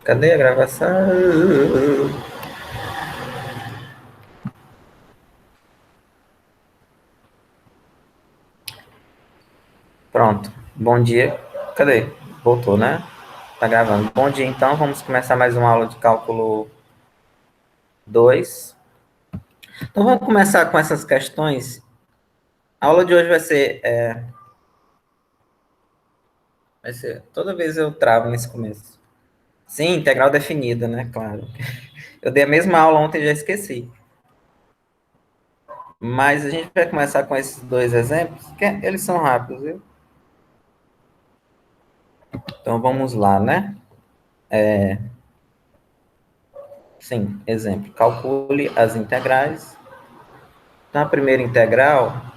Cadê a gravação? Pronto. Bom dia. Cadê? Voltou, né? Tá gravando. Bom dia, então. Vamos começar mais uma aula de cálculo 2. Então, vamos começar com essas questões. A aula de hoje vai ser. Toda vez eu travo nesse começo. Sim, integral definida, né? Claro. Eu dei a mesma aula ontem e já esqueci. Mas a gente vai começar com esses dois exemplos, que eles são rápidos, viu? Então, vamos lá, né? Sim, exemplo. Calcule as integrais. Então, a primeira integral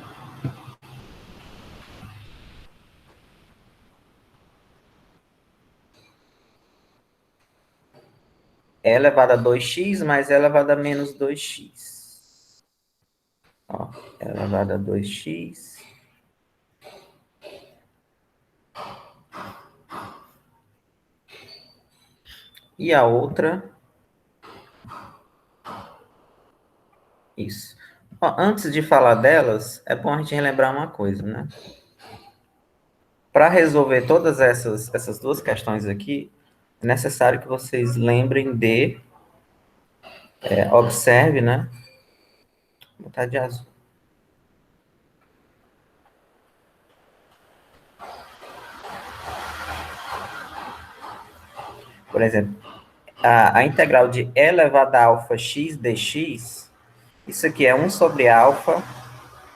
é elevado a 2x mais é elevado a menos 2x. Ó, é elevado a 2x. E a outra, isso. Ó, antes de falar delas, é bom a gente relembrar uma coisa, né? Para resolver todas essas duas questões aqui, é necessário que vocês lembrem observe, né? Vou botar de azul. Por exemplo, a integral de e elevado a alfa x dx, isso aqui é 1 sobre alfa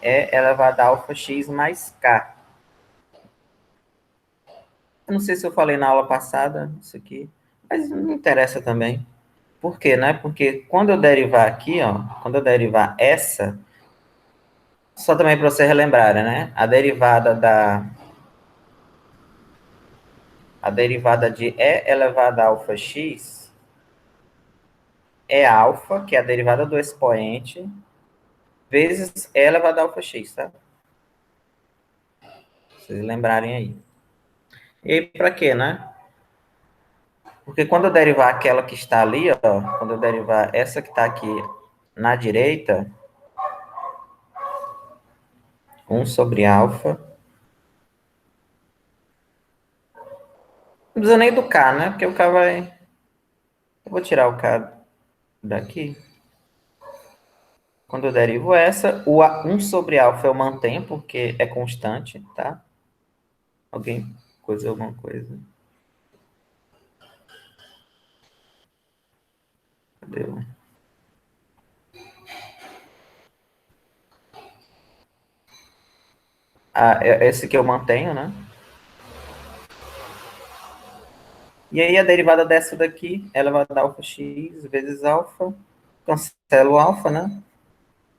e elevado a alfa x mais k. Eu não sei se eu falei na aula passada isso aqui, mas não interessa também. Por quê, né? Porque quando eu derivar aqui, ó, quando eu derivar essa, só também para você relembrar, né? A derivada de e elevado a alfa x é alfa, que é a derivada do expoente, vezes e elevado a alfa x, tá? Vocês lembrarem aí. E aí, para quê, né? Porque quando eu derivar aquela que está ali, ó, quando eu derivar essa que está aqui na direita, 1 sobre alfa. Não precisa nem do K, né? Porque o K vai. Eu vou tirar o K daqui. Quando eu derivo essa, o 1 sobre alfa eu mantenho, porque é constante, tá? Alguém coisa alguma coisa? Cadê o... Esse que eu mantenho, né? E aí a derivada dessa daqui, ela vai dar alfa x vezes alfa. Cancelo o alfa, né?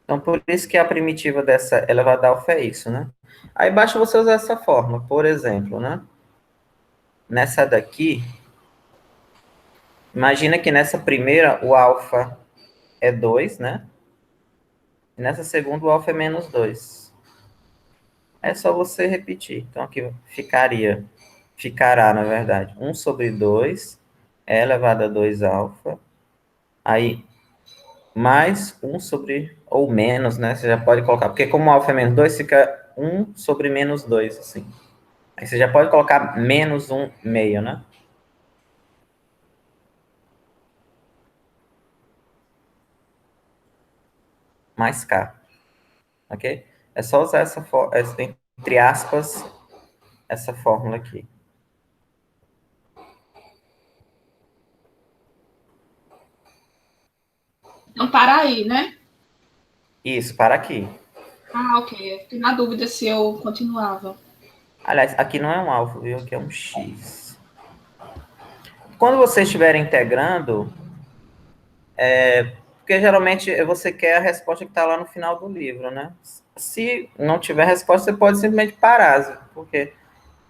Então, por isso que a primitiva dessa elevada a alfa é isso, né? Aí basta você usar essa fórmula, por exemplo, né? Nessa daqui, imagina que nessa primeira o alfa é 2, né? E nessa segunda o alfa é menos 2. É só você repetir. Então aqui ficará, na verdade, 1 sobre 2 é elevado a 2 alfa. Aí, mais 1 sobre, ou menos, né? Você já pode colocar, porque como o alfa é menos 2, fica 1 sobre menos 2, assim. Aí você já pode colocar menos 1 meio, né? Mais k, ok? É só usar entre aspas, essa fórmula aqui. Não para aí, né? Isso, para aqui. Ah, ok. Eu fiquei na dúvida se eu continuava. Aliás, aqui não é um alfa, viu? Aqui é um x. Quando você estiver integrando, porque geralmente você quer a resposta que está lá no final do livro, né? Se não tiver resposta, você pode simplesmente parar, porque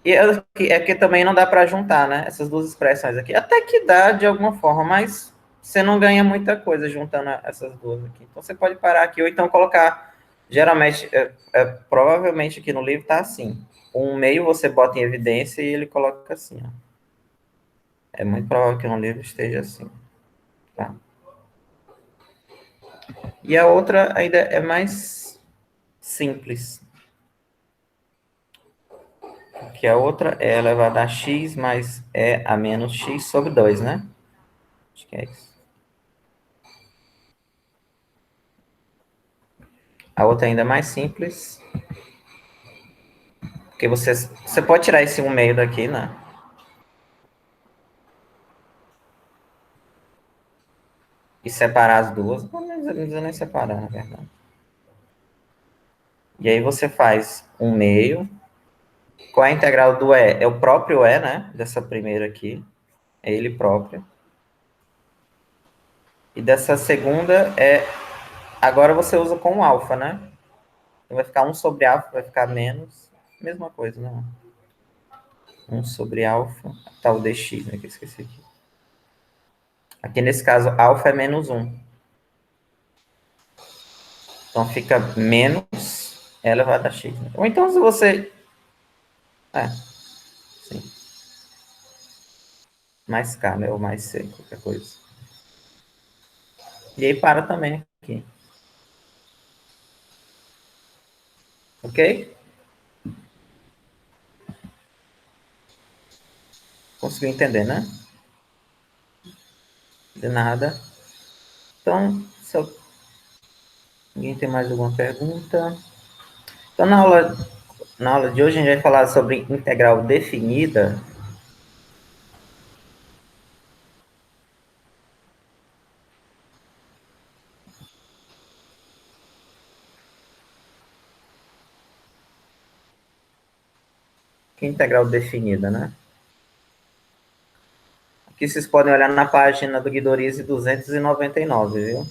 é que também não dá para juntar, né? Essas duas expressões aqui. Até que dá de alguma forma, mas você não ganha muita coisa juntando essas duas aqui. Então você pode parar aqui, ou então colocar. Geralmente, provavelmente aqui no livro tá assim. Um meio você bota em evidência e ele coloca assim, ó. É muito provável que no livro esteja assim, tá? E a outra ainda é mais simples, que a outra é elevado a x mais e a menos x sobre 2, né? Acho que é isso. A outra ainda é mais simples, porque você pode tirar esse 1 meio daqui, né? E separar as duas. Não precisa nem separar, na verdade. E aí você faz 1 meio. Qual é a integral do e? É o próprio e, né? Dessa primeira aqui. É ele próprio. E dessa segunda é... Agora você usa com o alfa, né? Então vai ficar 1 sobre alfa, vai ficar menos. Mesma coisa, né? 1 sobre alfa. Tá o dx, né? Que eu esqueci aqui. Aqui nesse caso, alfa é menos 1. Então fica menos e elevado a x. Né? Ou então se você... Sim. Mais K, né? Ou mais C, qualquer coisa. E aí para também aqui. Ok? Conseguiu entender, né? De nada. Então, se alguém tem mais alguma pergunta? Então, na aula de hoje, a gente vai falar sobre integral definida. Que é integral definida, né? Aqui vocês podem olhar na página do Guidorize 299, viu?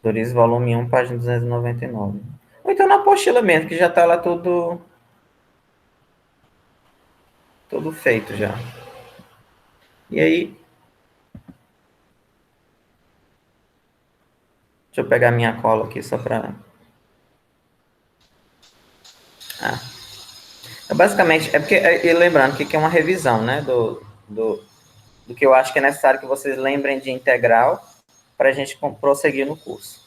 Guidorize volume 1, página 299. Ou então na apostila mesmo, que já está lá tudo feito já. E aí, deixa eu pegar minha cola aqui só para... Basicamente, é porque, e lembrando que é uma revisão, né, do que eu acho que é necessário que vocês lembrem de integral para a gente prosseguir no curso.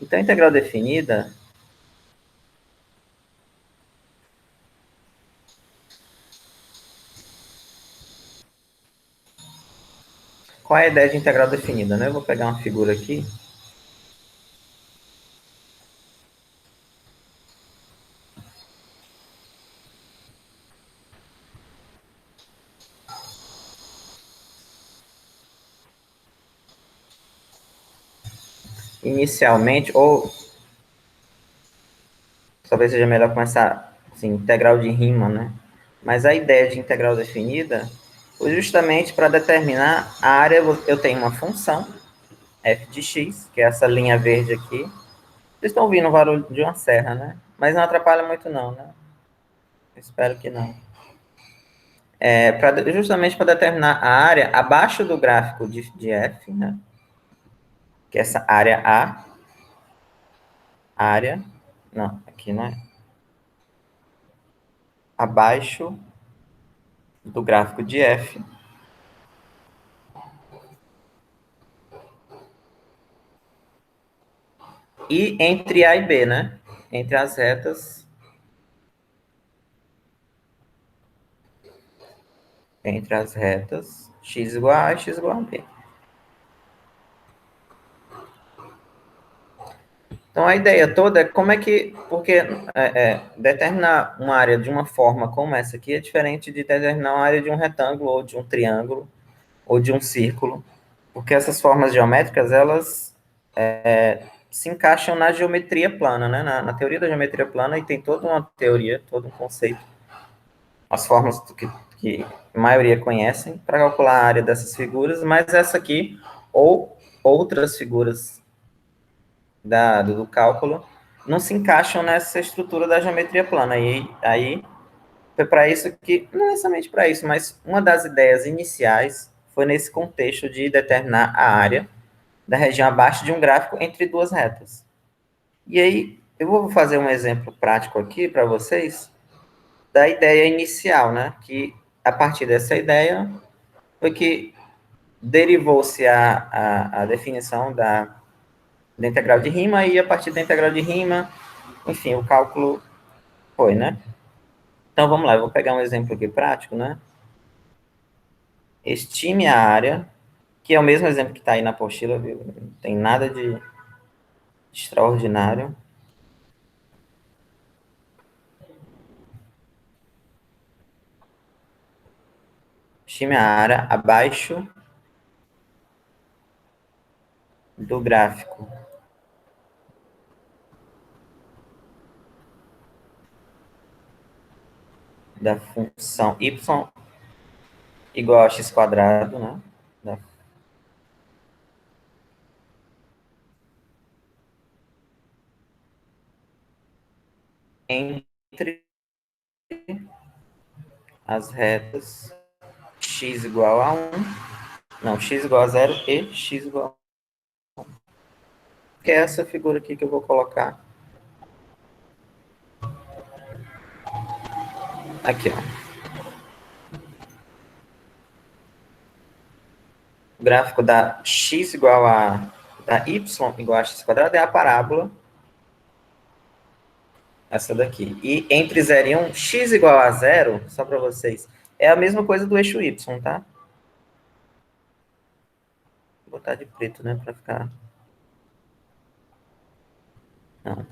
Então, a integral definida... Qual é a ideia de integral definida, né? Eu vou pegar uma figura aqui. Inicialmente, ou talvez seja melhor começar assim, integral de Riemann, né? Mas a ideia de integral definida foi justamente para determinar a área. Eu tenho uma função, f de x, que é essa linha verde aqui. Vocês estão ouvindo o barulho de uma serra, né? Mas não atrapalha muito não, né? Espero que não. Justamente para determinar a área abaixo do gráfico de f, né? Que é essa área A. Área... Não, aqui não é. Abaixo do gráfico de f. E entre A e B, né? Entre as retas... Entre as retas x igual a A e x igual a B. Então, a ideia toda é como é que... Porque determinar uma área de uma forma como essa aqui é diferente de determinar uma área de um retângulo, ou de um triângulo, ou de um círculo. Porque essas formas geométricas, elas se encaixam na geometria plana, né? Na teoria da geometria plana, e tem toda uma teoria, todo um conceito. As formas que a maioria conhecem para calcular a área dessas figuras, mas essa aqui, ou outras figuras do cálculo, não se encaixam nessa estrutura da geometria plana. E aí foi para isso que, não necessariamente para isso, mas uma das ideias iniciais foi nesse contexto de determinar a área da região abaixo de um gráfico entre duas retas. E aí Eu vou fazer um exemplo prático aqui para vocês da ideia inicial, né? Que a partir dessa ideia foi que derivou-se a definição da integral de Riemann e a partir da integral de Riemann, enfim, o cálculo foi, né? Então vamos lá, eu vou pegar um exemplo aqui prático, né? Estime a área, que é o mesmo exemplo que está aí na apostila, viu? Não tem nada de extraordinário. Estime a área abaixo do gráfico da função y igual a x quadrado, né? Da- entre as retas x igual a 1, não, x igual a 0 e x igual a 1. Que é essa figura aqui que eu vou colocar aqui, ó. O gráfico da x igual a da y igual a x quadrado é a parábola, essa daqui. E entre 0 e 1, x igual a 0, só para vocês, é a mesma coisa do eixo y, tá? Vou botar de preto, né, para ficar... Não.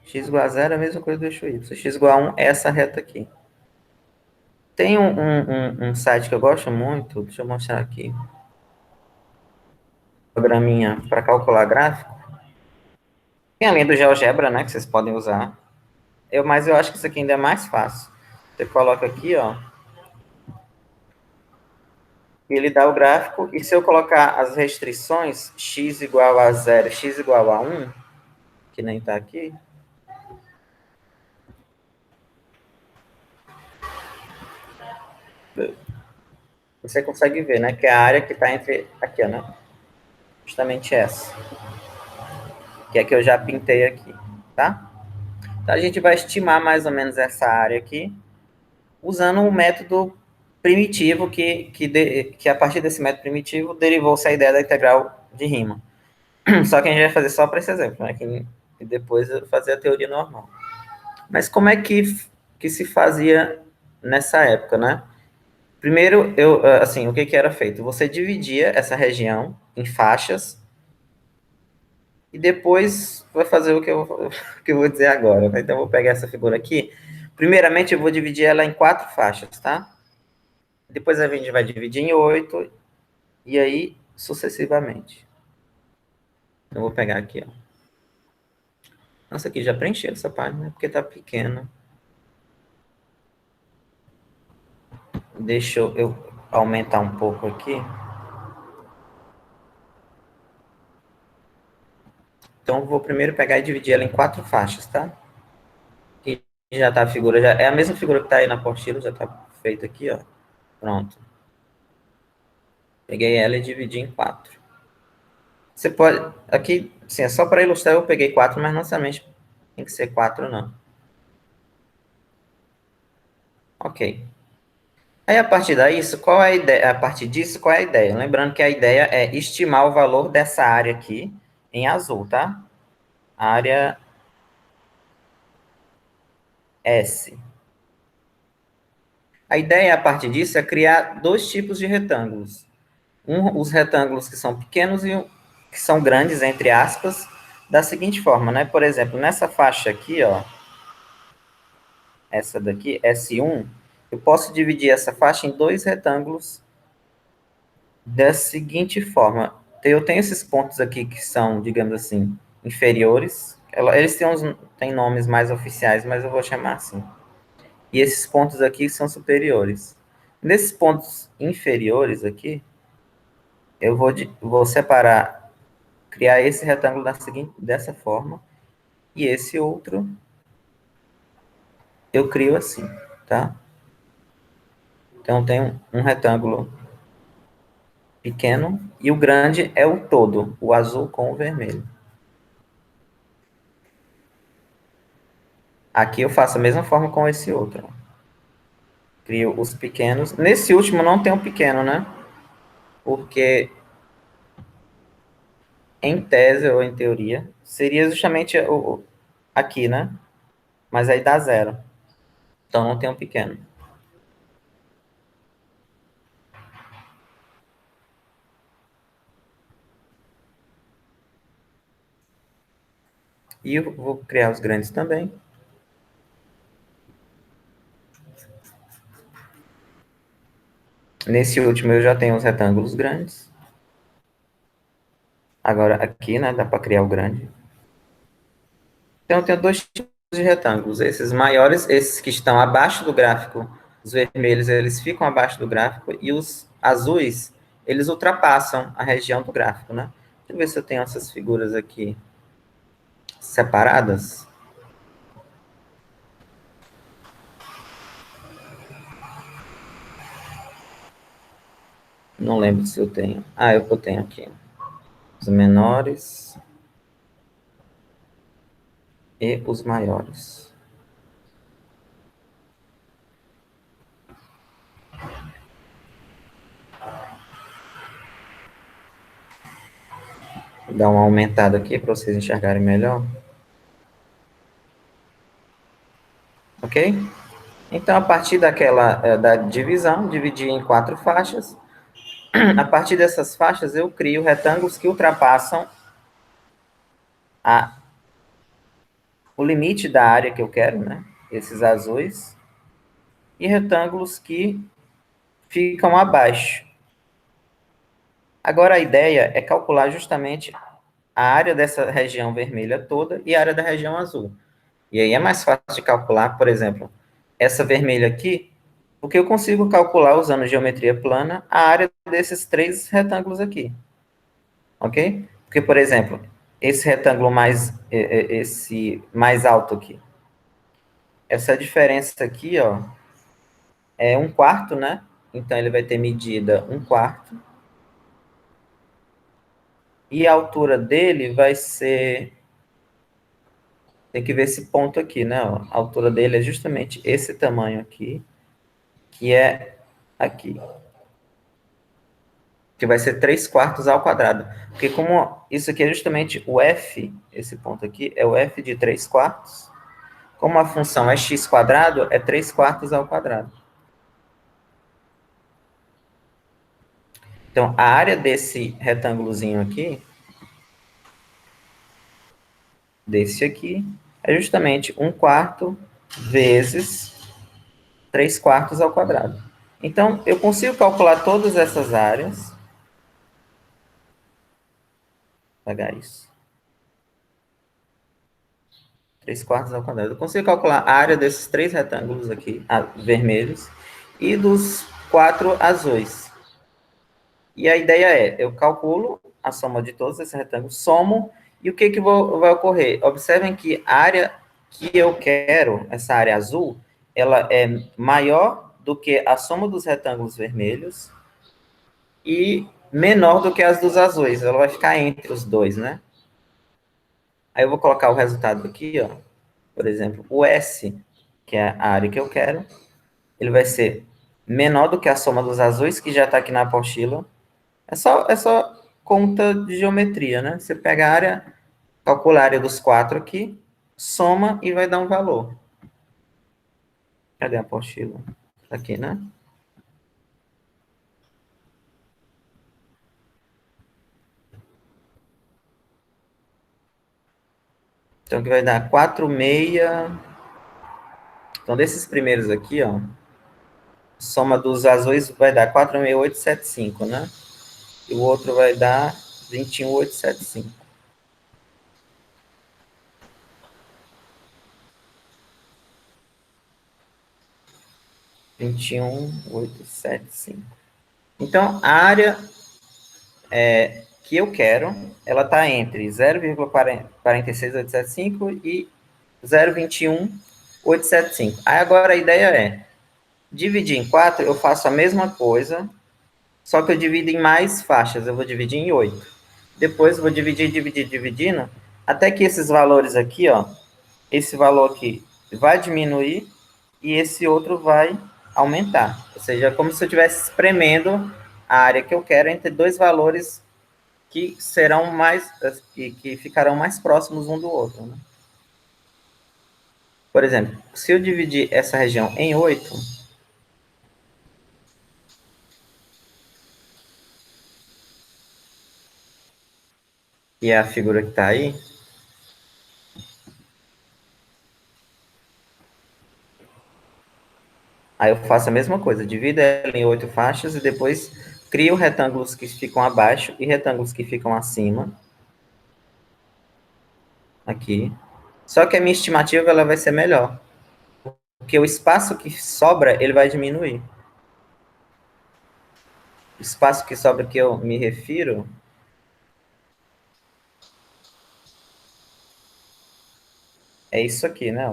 X igual a 0 é a mesma coisa do eixo y. X igual a 1 é essa reta aqui. Tem um site que eu gosto muito, deixa eu mostrar aqui. Programinha para calcular gráfico. Tem a linha do GeoGebra, né, que vocês podem usar. Mas eu acho que isso aqui ainda é mais fácil. Você coloca aqui, ó. Ele dá o gráfico, e se eu colocar as restrições, x igual a 0, x igual a 1, que nem está aqui, você consegue ver, né, que é a área que está entre, aqui, ó, né, justamente essa, que é que eu já pintei aqui, tá? Então, a gente vai estimar mais ou menos essa área aqui, usando um método primitivo que a partir desse método primitivo derivou-se a ideia da integral de Riemann. Só que a gente vai fazer só para esse exemplo, né? Que depois eu fazer a teoria normal. Mas como é que se fazia nessa época, né? Primeiro, assim, o que era feito? Você dividia essa região em faixas e depois vai fazer o que que eu vou dizer agora. Né? Então, eu vou pegar essa figura aqui. Primeiramente, eu vou dividir ela em 4 faixas, tá? Depois a gente vai dividir em 8 e aí sucessivamente. Eu vou pegar aqui, ó. Nossa, aqui já preencheu essa página, porque tá pequena. Deixa eu aumentar um pouco aqui. Então, eu vou primeiro pegar e dividir ela em 4 faixas, tá? E já tá a figura, já é a mesma figura que tá aí na apostila, já tá feita aqui, ó. Pronto. Peguei ela e dividi em 4. Você pode, aqui, assim, é só para ilustrar, eu peguei 4, mas não necessariamente tem que ser 4, não. Ok. Aí, a partir disso, qual é a ideia? A partir disso, qual é a ideia? Lembrando que a ideia é estimar o valor dessa área aqui em azul, tá? Área S. A ideia, a partir disso, é criar 2 tipos de retângulos. Os retângulos que são pequenos e que são grandes, entre aspas, da seguinte forma, né? Por exemplo, nessa faixa aqui, ó, essa daqui, S1, eu posso dividir essa faixa em 2 retângulos da seguinte forma. Eu tenho esses pontos aqui que são, digamos assim, inferiores. Eles têm nomes mais oficiais, mas eu vou chamar assim. E esses pontos aqui são superiores. Nesses pontos inferiores aqui, eu vou separar, criar esse retângulo dessa forma, e esse outro eu crio assim, tá? Então tem um retângulo pequeno, e o grande é o todo, o azul com o vermelho. Aqui eu faço a mesma forma com esse outro. Crio os pequenos. Nesse último não tem um pequeno, né? Porque, em tese ou em teoria, seria justamente aqui, né? Mas aí dá zero. Então não tem um pequeno. E eu vou criar os grandes também. Nesse último eu já tenho os retângulos grandes. Agora aqui, né, dá para criar o grande. Então eu tenho dois tipos de retângulos. Esses maiores, esses que estão abaixo do gráfico, os vermelhos, eles ficam abaixo do gráfico, e os azuis, eles ultrapassam a região do gráfico, né? Deixa eu ver se eu tenho essas figuras aqui separadas. Não lembro se eu tenho. Ah, eu tenho aqui. Os menores e os maiores. Vou dar uma aumentada aqui para vocês enxergarem melhor. Ok? Então, a partir da divisão, dividir em 4 faixas. A partir dessas faixas, eu crio retângulos que ultrapassam o limite da área que eu quero, né? Esses azuis. E retângulos que ficam abaixo. Agora, a ideia é calcular justamente a área dessa região vermelha toda e a área da região azul. E aí é mais fácil de calcular, por exemplo, essa vermelha aqui, porque eu consigo calcular, usando geometria plana, a área desses 3 retângulos aqui. Ok? Porque, por exemplo, esse retângulo esse mais alto aqui, essa diferença aqui, ó, é 1/4, né? Então, ele vai ter medida 1/4. E a altura dele vai ser... Tem que ver esse ponto aqui, né? Ó. A altura dele é justamente esse tamanho aqui, que é aqui. Que vai ser 3/4 ao quadrado. Porque como isso aqui é justamente o f, esse ponto aqui é o f de 3/4, como a função é x quadrado, é 3/4 ao quadrado. Então, a área desse retângulozinho aqui, desse aqui, é justamente 1/4 vezes 3/4 ao quadrado. Então, eu consigo calcular todas essas áreas. Vou pegar isso. 3/4 ao quadrado. Eu consigo calcular a área desses 3 retângulos aqui, vermelhos, e dos 4 azuis. E a ideia é, eu calculo a soma de todos esses retângulos, somo, e o que vai ocorrer? Observem que a área que eu quero, essa área azul, ela é maior do que a soma dos retângulos vermelhos e menor do que as dos azuis. Ela vai ficar entre os dois, né? Aí eu vou colocar o resultado aqui, ó. Por exemplo, o S, que é a área que eu quero, ele vai ser menor do que a soma dos azuis, que já está aqui na apostila. É só conta de geometria, né? Você pega a área, calcula a área dos 4 aqui, soma e vai dar um valor. Cadê a apostila? Aqui, né? Então, que vai dar 4,6. Então, desses primeiros aqui, ó, soma dos azuis vai dar 4,6875, né? E o outro vai dar 21,875. 21,875. Então, a área que eu quero, ela está entre 0,46875 e 0,21875. Aí agora a ideia é, dividir em 4, eu faço a mesma coisa, só que eu divido em mais faixas, eu vou dividir em 8. Depois eu vou dividindo, até que esses valores aqui, ó, esse valor aqui vai diminuir e esse outro vai aumentar. Ou seja, é como se eu estivesse espremendo a área que eu quero entre dois valores que serão mais, que ficarão mais próximos um do outro. Né? Por exemplo, se eu dividir essa região em 8, que é a figura que está aí, aí eu faço a mesma coisa, divido ela em 8 faixas e depois crio retângulos que ficam abaixo e retângulos que ficam acima, aqui. Só que a minha estimativa ela vai ser melhor, porque o espaço que sobra, ele vai diminuir. O espaço que sobra que eu me refiro é isso aqui, né?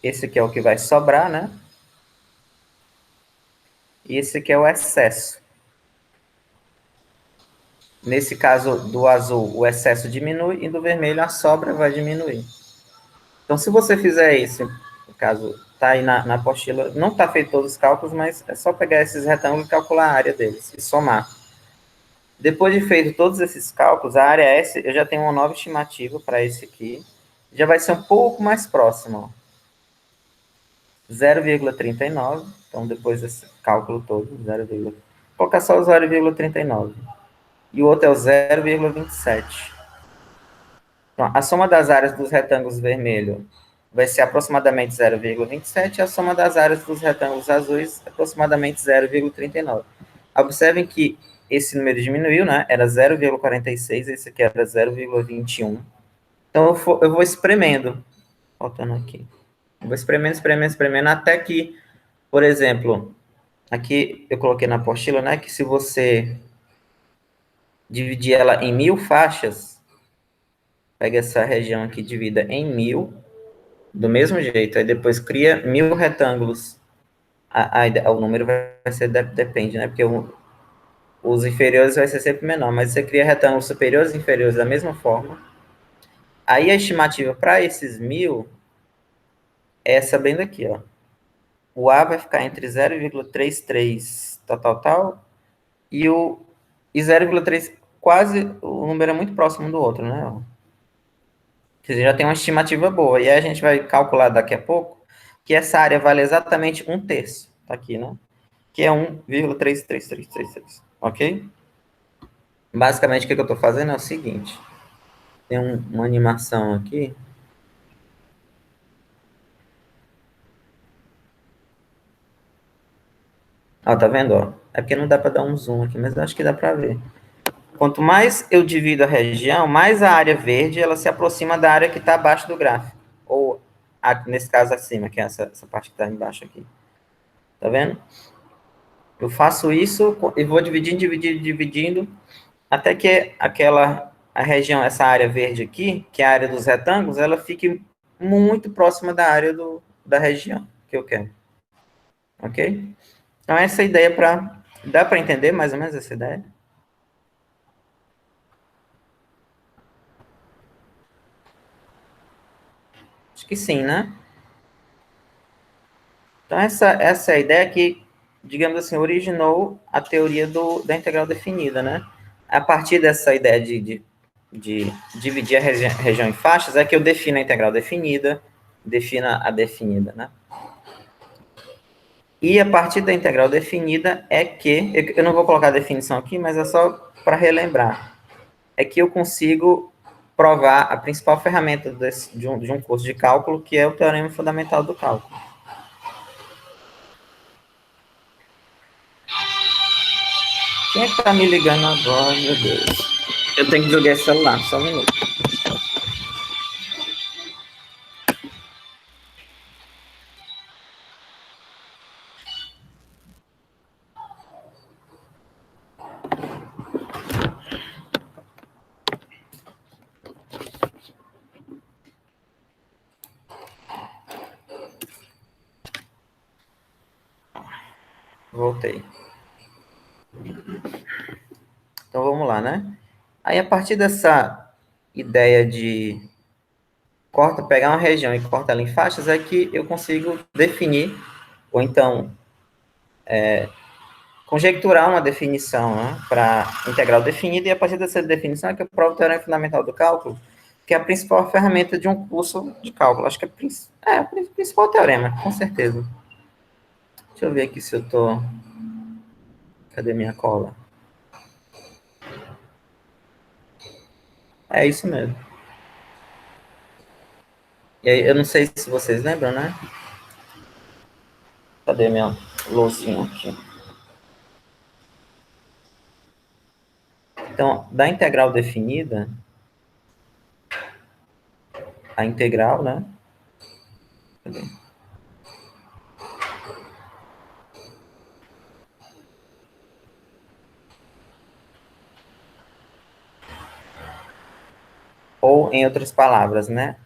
Esse aqui é o que vai sobrar, né? E esse aqui é o excesso. Nesse caso do azul, o excesso diminui e do vermelho a sobra vai diminuir. Então, se você fizer isso, no caso, tá aí na apostila, não está feito todos os cálculos, mas é só pegar esses retângulos e calcular a área deles e somar. Depois de feito todos esses cálculos, a área S, eu já tenho uma nova estimativa para esse aqui. Já vai ser um pouco mais próximo. 0,39. Então, depois desse cálculo todo, 0, vou colocar só o 0,39. E o outro é o 0,27. Então, a soma das áreas dos retângulos vermelhos vai ser aproximadamente 0,27 e a soma das áreas dos retângulos azuis aproximadamente 0,39. Observem que esse número diminuiu, né? Era 0,46, esse aqui era 0,21. Então, eu vou espremendo, voltando aqui. Eu vou espremendo, espremendo, espremendo, até que, por exemplo, aqui eu coloquei na apostila, né? Que se você dividir ela em 1000 faixas, pega essa região aqui, divida em 1000, do mesmo jeito, aí depois cria 1000 retângulos. O número vai ser, depende, né? Porque os inferiores vai ser sempre menor, mas você cria retângulos superiores e inferiores da mesma forma. Aí a estimativa para esses 1000 é essa bem daqui, ó. O A vai ficar entre 0,33 tal, e 0,3, quase, o número é muito próximo do outro, né? Você já tem uma estimativa boa. E aí a gente vai calcular daqui a pouco que essa área vale exatamente 1/3. Tá aqui, né? Que é 1,33333. Ok? Basicamente, o que eu estou fazendo é o seguinte. Tem uma animação aqui. Ó, tá vendo? Ó? É porque não dá para dar um zoom aqui, mas eu acho que dá para ver. Quanto mais eu divido a região, mais a área verde ela se aproxima da área que está abaixo do gráfico. Ou, nesse caso, acima, que é essa parte que está embaixo aqui. Tá vendo? Eu faço isso e vou dividindo, dividindo, dividindo, até que a região, essa área verde aqui, que é a área dos retângulos, ela fique muito próxima da área da região que eu quero. Ok? Então, essa é a ideia para... Dá para entender mais ou menos essa ideia? Acho que sim, né? Então, essa é a ideia que, digamos assim, originou a teoria da integral definida, né? A partir dessa ideia de dividir a região em faixas, é que eu defino a integral definida, defina a definida, né? E a partir da integral definida é que, eu não vou colocar a definição aqui, mas é só para relembrar, é que eu consigo provar a principal ferramenta de um curso de cálculo, que é o teorema fundamental do cálculo. Quem é que tá me ligando agora, meu Deus? Eu tenho que jogar esse celular, só um minuto. Voltei. Então vamos lá, né? Aí a partir dessa ideia pegar uma região e cortar ela em faixas, é que eu consigo definir, ou então conjecturar uma definição, né, para integral definida, e a partir dessa definição é que eu provo o teorema fundamental do cálculo, que é a principal ferramenta de um curso de cálculo. Acho que é o principal teorema, com certeza. Deixa eu ver aqui se eu tô... Cadê minha cola? É isso mesmo. E aí, eu não sei se vocês lembram, né? Cadê minha lousinha aqui? Então, da integral definida, a integral, né? Cadê? Ou, em outras palavras, né?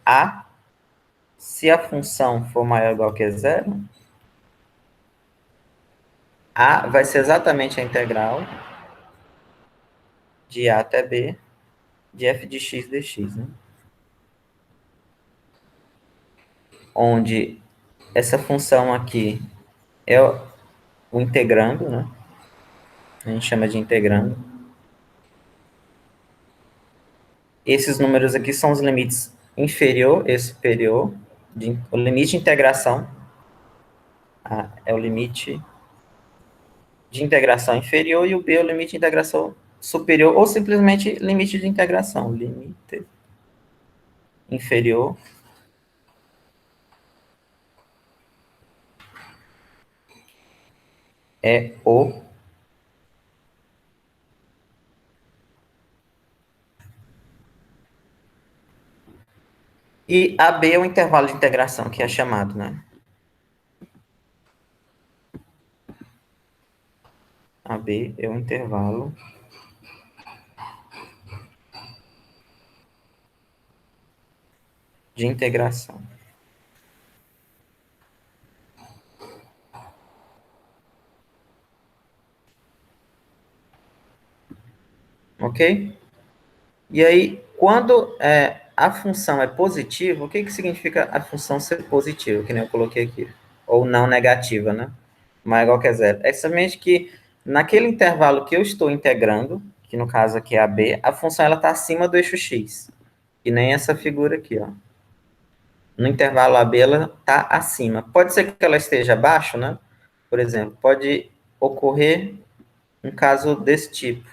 Se a função for maior ou igual que zero, A vai ser exatamente a integral de A até B de f de x dx, né? Onde essa função aqui é o integrando, né? A gente chama de integrando. Esses números aqui são os limites inferior e superior, o limite de integração. É o limite de integração inferior e o B é o limite de integração superior, ou simplesmente limite de integração. Limite inferior é o e AB é o intervalo de integração, que é chamado, né? AB é o intervalo de integração. Ok? E aí, quando a função é positiva, o que significa a função ser positiva, que nem eu coloquei aqui? Ou não negativa, né? Maior ou igual que a zero. É somente que naquele intervalo que eu estou integrando, que no caso aqui é a b, a função está acima do eixo x. Que nem essa figura aqui, ó. No intervalo AB ela está acima. Pode ser que ela esteja abaixo, né? Por exemplo, pode ocorrer um caso desse tipo.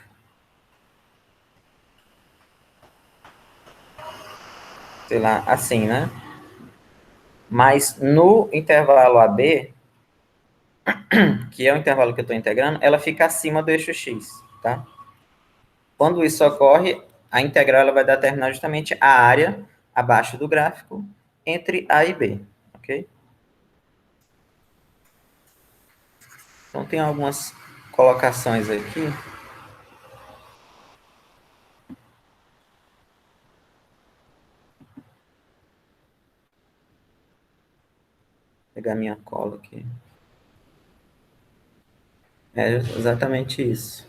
Sei lá, assim, né? Mas no intervalo AB, que é o intervalo que eu estou integrando, ela fica acima do eixo x, tá? Quando isso ocorre, a integral ela vai determinar justamente a área abaixo do gráfico entre A e B, ok? Então, tem algumas colocações aqui. Vou pegar minha cola aqui. É exatamente isso.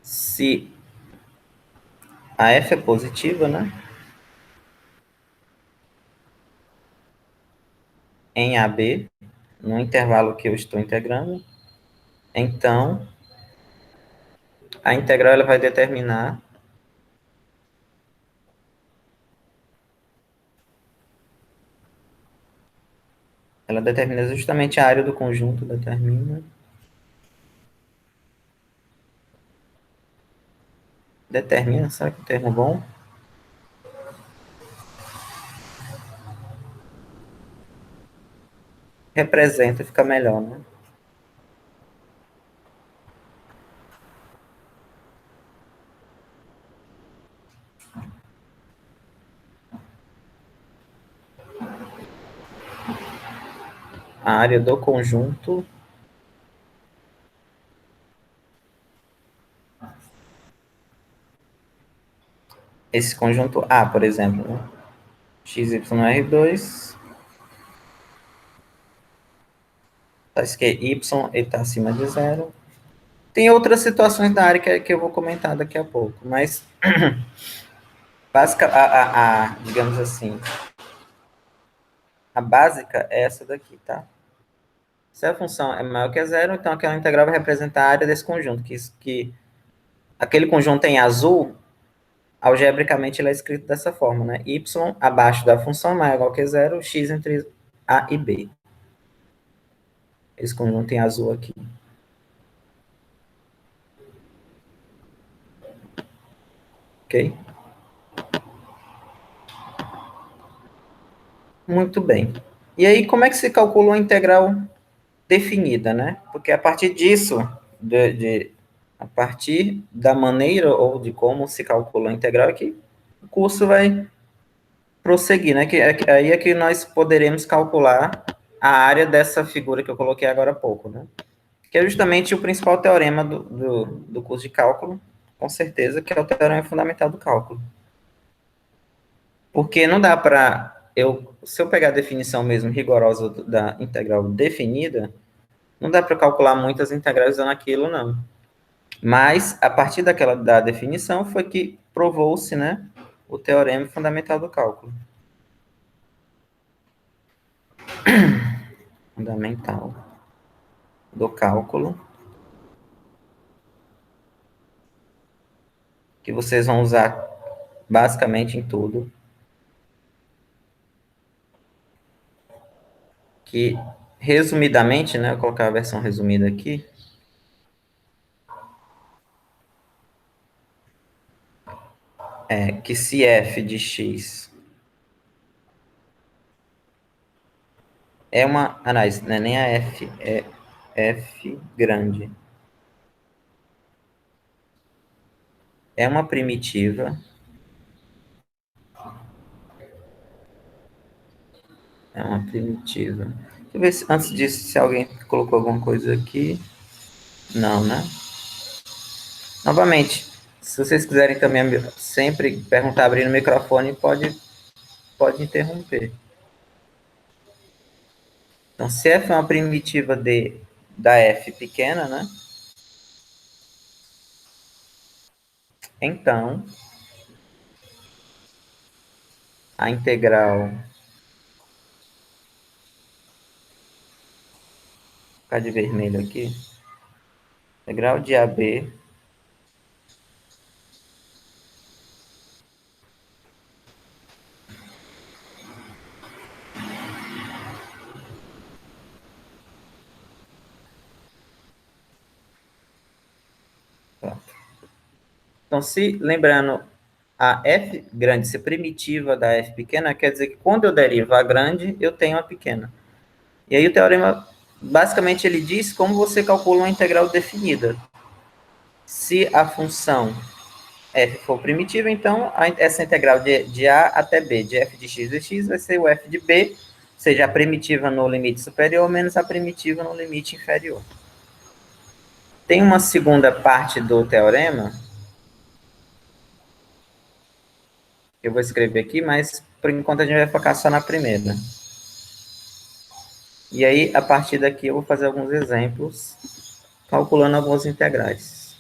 Se a f é positiva, né? Em AB, no intervalo que eu estou integrando, então a integral ela vai determinar justamente a área do conjunto, determina, será que é o termo bom? Representa, fica melhor, né? A área do conjunto esse conjunto A, por exemplo, né? XYR2, tá, que Y está acima de zero. Tem outras situações da área que eu vou comentar daqui a pouco, mas Básica, digamos assim, a básica é essa daqui, tá? Se a função é maior que a zero, então aquela integral vai representar a área desse conjunto, que aquele conjunto em azul, algebricamente ele é escrito dessa forma, né? Y abaixo da função maior ou igual que zero, x entre A e B. Esse conjunto em azul aqui. Ok? Muito bem. E aí, como é que se calcula uma integral definida, né? Porque a partir disso, a partir da maneira ou de como se calcula a integral, é que o curso vai prosseguir, né? Aí é que nós poderemos calcular a área dessa figura que eu coloquei agora há pouco, né? Que é justamente o principal teorema do curso de cálculo, com certeza, que é o teorema fundamental do cálculo. Porque não dá para se eu pegar a definição mesmo rigorosa da integral definida, não dá para calcular muitas integrais usando aquilo, não. Mas, a partir da definição, foi que provou-se, né, o teorema fundamental do cálculo. Fundamental do cálculo, que vocês vão usar basicamente em tudo, que, resumidamente, né, eu vou colocar a versão resumida aqui, é que se f de x é uma... Ah, não, isso não é nem a f, é f grande. É uma primitiva. É uma primitiva. Deixa eu ver se, antes disso, se alguém colocou alguma coisa aqui. Não, né? Novamente, se vocês quiserem também sempre perguntar abrindo o microfone, pode interromper. Então, se f é uma primitiva da f pequena, né? Então, a integral, vou ficar de vermelho aqui, integral de AB Então, se lembrando, a f grande ser primitiva da f pequena, quer dizer que quando eu derivo a grande, eu tenho a pequena. E aí o teorema, basicamente, ele diz como você calcula uma integral definida. Se a função f for primitiva, então essa integral de a até b, de f de x de x, vai ser o f de b, seja a primitiva no limite superior menos a primitiva no limite inferior. Tem uma segunda parte do teorema, que eu vou escrever aqui, mas por enquanto a gente vai focar só na primeira. E aí, a partir daqui, eu vou fazer alguns exemplos, calculando algumas integrais.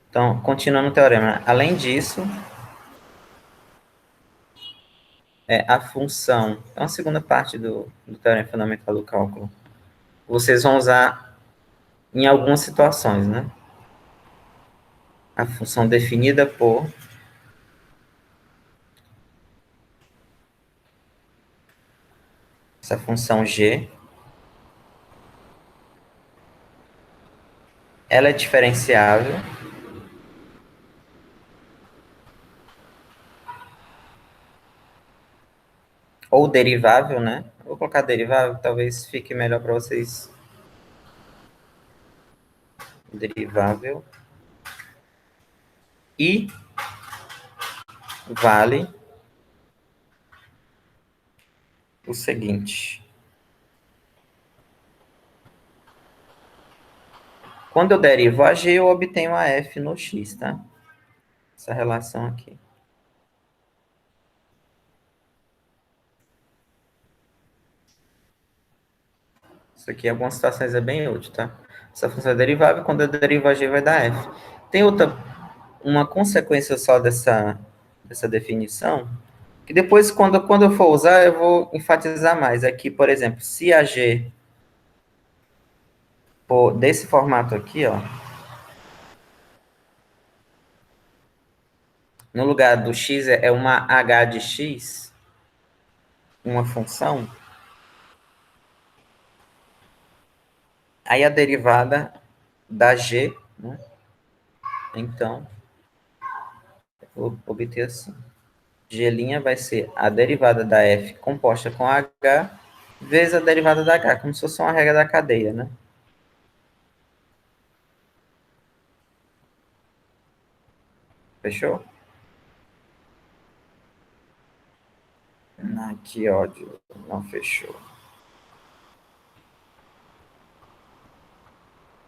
Então, continuando o teorema. Além disso, a função, é uma segunda parte do teorema fundamental do cálculo. Vocês vão usar em algumas situações, né? A função definida por essa função g, ela é diferenciável ou derivável, né? Vou colocar derivável, talvez fique melhor para vocês. Derivável. E vale o seguinte. Quando eu derivo a g, eu obtenho a f no x, tá? Essa relação aqui. Isso aqui em algumas situações é bem útil, tá? Essa função é derivável, quando eu derivo a g vai dar f. Tem uma consequência só dessa definição, que depois, quando eu for usar, eu vou enfatizar mais. Aqui, por exemplo, se a g for desse formato aqui, ó, no lugar do x é uma h de x, uma função, aí a derivada da g, né? Então, vou obter assim. G' vai ser a derivada da f composta com h vezes a derivada da h, como se fosse uma regra da cadeia, né? Fechou? Ah, que ódio. Não fechou.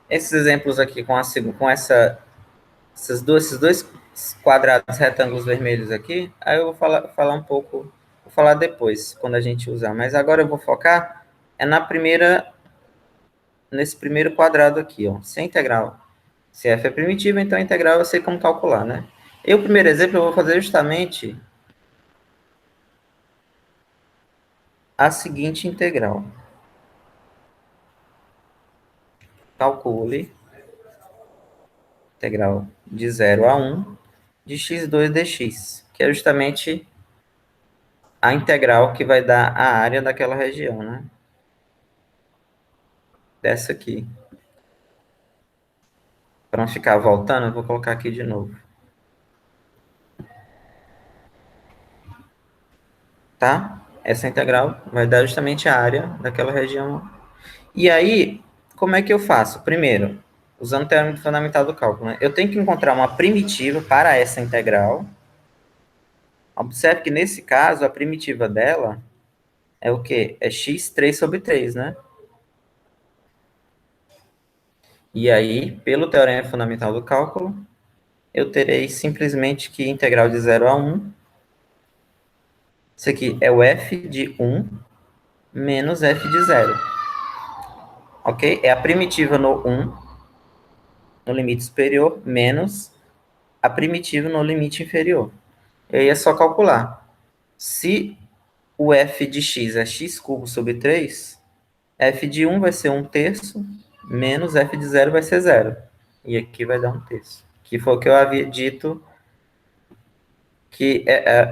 Esses exemplos aqui com esses dois quadrados retângulos vermelhos aqui, aí eu vou falar um pouco, vou falar depois, quando a gente usar. Mas agora eu vou focar nesse primeiro quadrado aqui, ó. Se a integral, se f é primitiva, então a integral eu sei como calcular, né? E o primeiro exemplo eu vou fazer justamente a seguinte integral. Calcule integral de 0 a 1 de x2 dx, que é justamente a integral que vai dar a área daquela região, né? Dessa aqui. Para não ficar voltando, eu vou colocar aqui de novo. Tá? Essa integral vai dar justamente a área daquela região. E aí, como é que eu faço? Primeiro, usando o teorema fundamental do cálculo, né? Eu tenho que encontrar uma primitiva para essa integral. Observe que nesse caso, a primitiva dela é o quê? É x3/3, né? E aí, pelo teorema fundamental do cálculo, eu terei simplesmente que integral de 0 a 1. Isso aqui é o f de 1 menos f de 0. Ok? É a primitiva no 1, no limite superior, menos a primitiva no limite inferior. E aí é só calcular. Se o f de x é x³/3, f de 1 vai ser 1/3, menos f de 0 vai ser 0. E aqui vai dar 1/3. Que foi o que eu havia dito, que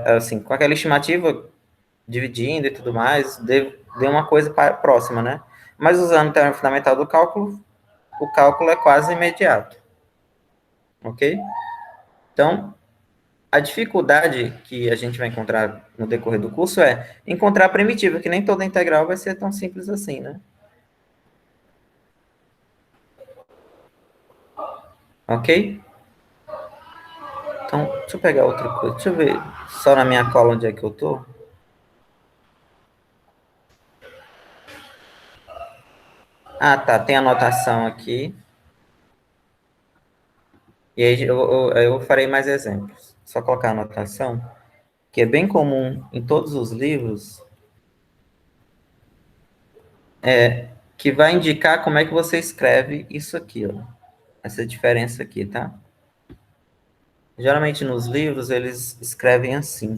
assim, com aquela estimativa, dividindo e tudo mais, deu uma coisa próxima, né? Mas usando o teorema fundamental do cálculo, o cálculo é quase imediato. Ok? Então, a dificuldade que a gente vai encontrar no decorrer do curso é encontrar a primitiva, que nem toda integral vai ser tão simples assim, né? Ok? Então, deixa eu pegar outra coisa. Deixa eu ver só na minha cola onde é que eu tô. Ah, tá. Tem anotação aqui. E aí eu farei mais exemplos. Só colocar a anotação, que é bem comum em todos os livros, que vai indicar como é que você escreve isso aqui, ó. Essa diferença aqui, tá? Geralmente nos livros eles escrevem assim: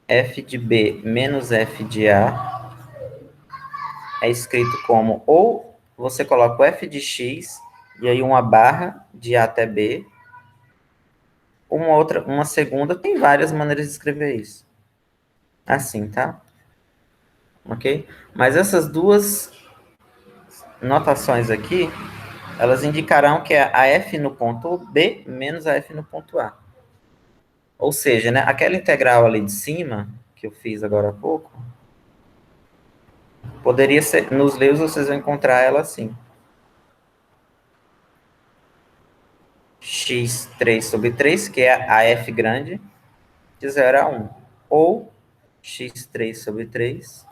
f de b menos f de a é escrito como, ou você coloca o f de x e aí uma barra de a até b, uma segunda, tem várias maneiras de escrever isso. Assim, tá? Ok? Mas essas duas notações aqui, elas indicarão que é a f no ponto b menos a f no ponto a. Ou seja, né, aquela integral ali de cima, que eu fiz agora há pouco, poderia ser, nos livros vocês vão encontrar ela assim: x3/3, que é a f grande, de 0 a 1. Ou x3/3,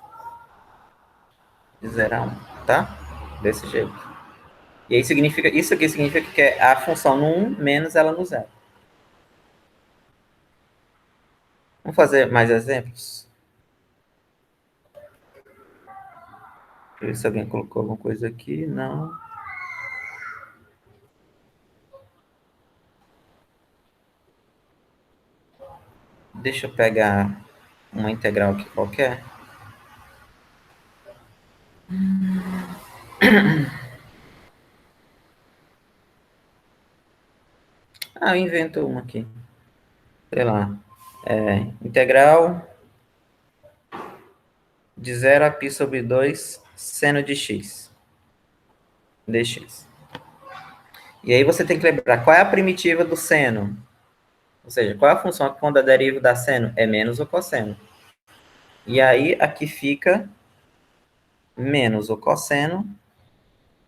de 0 a 1, tá? Desse jeito. E aí isso aqui significa que é a função no 1 menos ela no 0. Vamos fazer mais exemplos? Deixa eu ver se alguém colocou alguma coisa aqui. Não. Deixa eu pegar uma integral aqui qualquer. Ah, eu invento uma aqui. Sei lá. Integral de 0 a π sobre 2 seno de x. Dx. E aí você tem que lembrar qual é a primitiva do seno. Ou seja, qual é a função quando a deriva da seno? É menos o cosseno. E aí aqui fica menos o cosseno.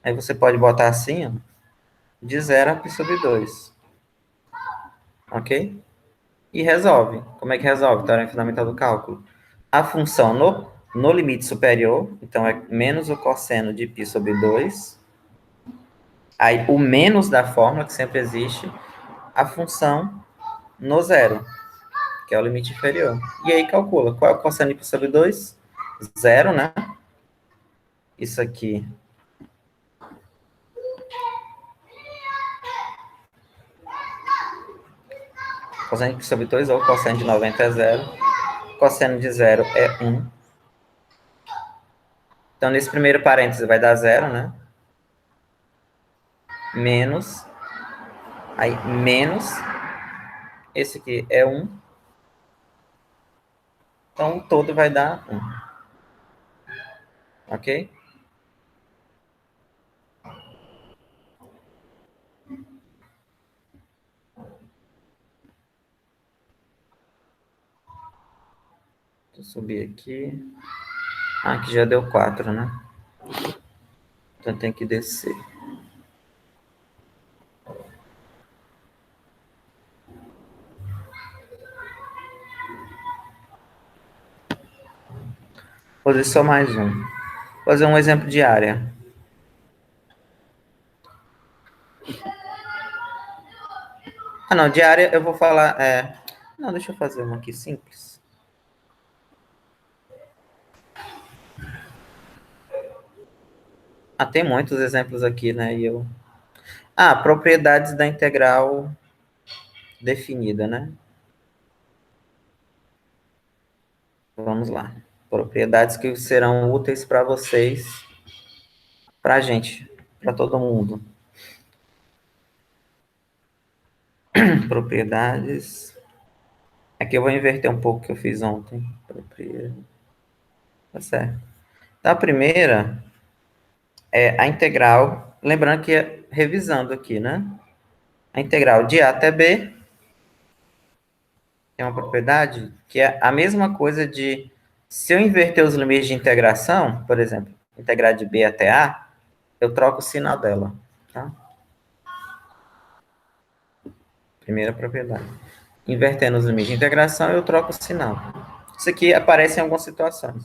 Aí você pode botar assim, ó, de 0 a π sobre 2. Ok? E resolve. Como é que resolve? Teorema fundamental do cálculo. A função no limite superior, então é menos o cosseno de π sobre 2. Aí o menos da fórmula, que sempre existe, a função no zero, que é o limite inferior. E aí calcula. Qual é o cosseno de π sobre 2? Zero, né? Isso aqui. Cosseno de π sobre 2, ou cosseno de 90 é zero. Cosseno de zero é 1. Então, nesse primeiro parêntese vai dar zero, né? Menos. Aí, menos. Esse aqui é 1. Então, o todo vai dar 1. Ok? Deixa eu subir aqui. Ah, aqui já deu 4, né? Então, tem que descer. Vou fazer só mais um. Vou fazer um exemplo de área. Ah, não, de área eu vou falar... Não, deixa eu fazer uma aqui simples. Ah, tem muitos exemplos aqui, né? Propriedades da integral definida, né? Vamos lá. Propriedades que serão úteis para vocês, para a gente, para todo mundo. Propriedades. Aqui eu vou inverter um pouco o que eu fiz ontem. Propriedade. Tá certo. Então, a primeira é a integral. Lembrando que, revisando aqui, né? A integral de A até B tem uma propriedade que é a mesma coisa de, se eu inverter os limites de integração, por exemplo, integrar de B até A, eu troco o sinal dela, tá? Primeira propriedade. Invertendo os limites de integração, eu troco o sinal. Isso aqui aparece em algumas situações.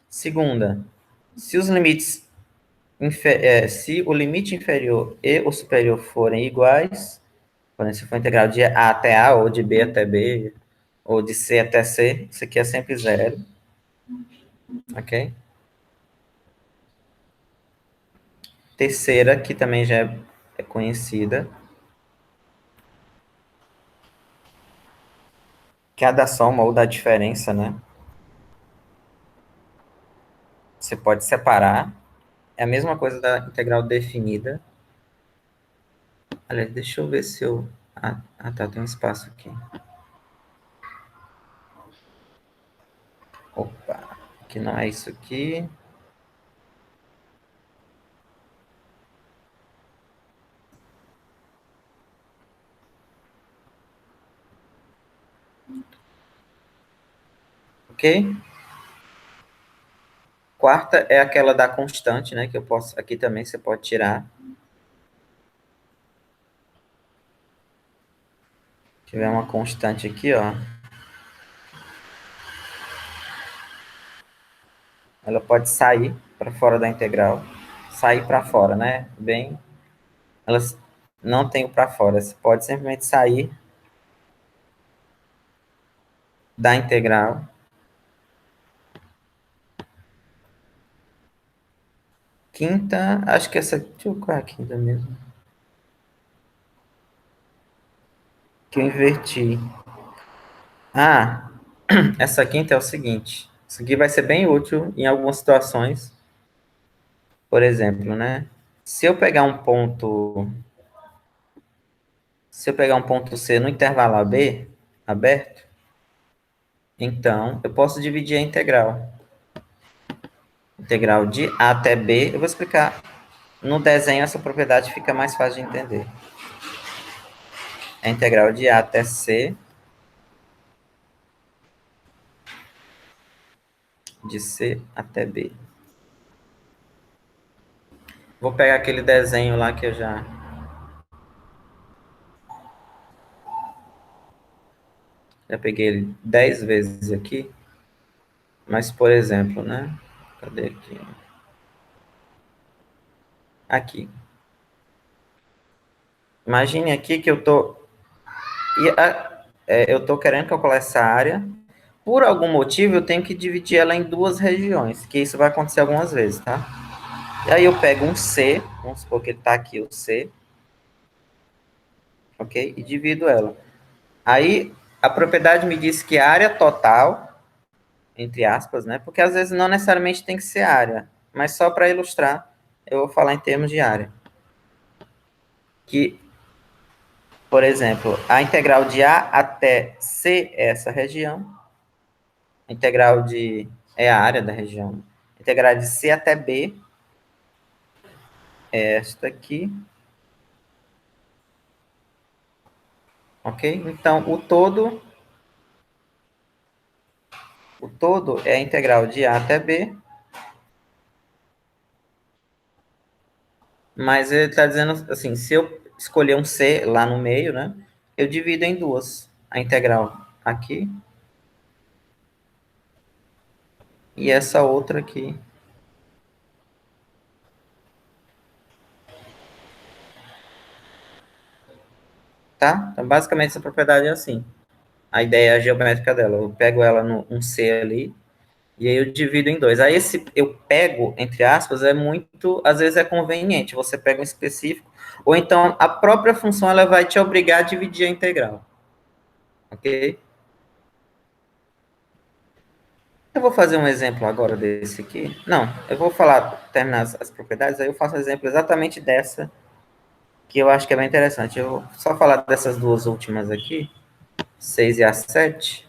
Segunda, se os limites, se o limite inferior e o superior forem iguais, por exemplo, se for integral de A até A, ou de B até B, ou de C até C, isso aqui é sempre zero. Ok? Terceira, que também já é conhecida, que é a da soma ou da diferença, né? Você pode separar. É a mesma coisa da integral definida. Aliás, deixa eu ver se eu... tá, tem um espaço aqui. Opa, que não é isso aqui. Ok? Quarta é aquela da constante, né? Que eu posso... Aqui também você pode tirar. Se tiver uma constante aqui, ó. Ela pode sair para fora da integral. Sair para fora, né? Bem... Elas não tem o para fora. Você pode simplesmente sair da integral quinta, acho que essa... Deixa eu ver qual é a quinta mesmo. Que eu inverti. Ah, essa quinta é o seguinte. Isso aqui vai ser bem útil em algumas situações. Por exemplo, né? Se eu pegar um ponto... Se eu pegar um ponto C no intervalo AB, aberto, então eu posso dividir a integral. Integral de A até B. Eu vou explicar. No desenho, essa propriedade fica mais fácil de entender. A integral de A até C, de C até B. Vou pegar aquele desenho lá que eu já peguei ele 10 vezes aqui. Mas, por exemplo, né? Cadê aqui? Aqui. Imagine aqui que eu tô... eu tô querendo calcular essa área. Por algum motivo, eu tenho que dividir ela em duas regiões, que isso vai acontecer algumas vezes, tá? E aí eu pego um C, vamos supor que tá aqui o C, ok? E divido ela. Aí, a propriedade me diz que a área total, entre aspas, né? Porque às vezes não necessariamente tem que ser área, mas só para ilustrar, eu vou falar em termos de área. Que, por exemplo, a integral de A até C é essa região, a integral de... é a área da região. A integral de C até B é esta aqui, ok? Então, o todo é a integral de A até B, mas ele está dizendo assim, se eu escolher um C lá no meio, né, eu divido em duas. A integral aqui e essa outra aqui. Tá? Então, basicamente, essa propriedade é assim. A ideia geométrica dela. Eu pego ela no um C ali, e aí eu divido em dois. Aí esse eu pego, entre aspas, é muito, às vezes é conveniente. Você pega um específico, ou então a própria função ela vai te obrigar a dividir a integral. Ok? Eu vou fazer um exemplo agora desse aqui. Não, eu vou falar, terminar as propriedades, aí eu faço um exemplo exatamente dessa, que eu acho que é bem interessante. Eu vou só falar dessas duas últimas aqui, 6 e a 7.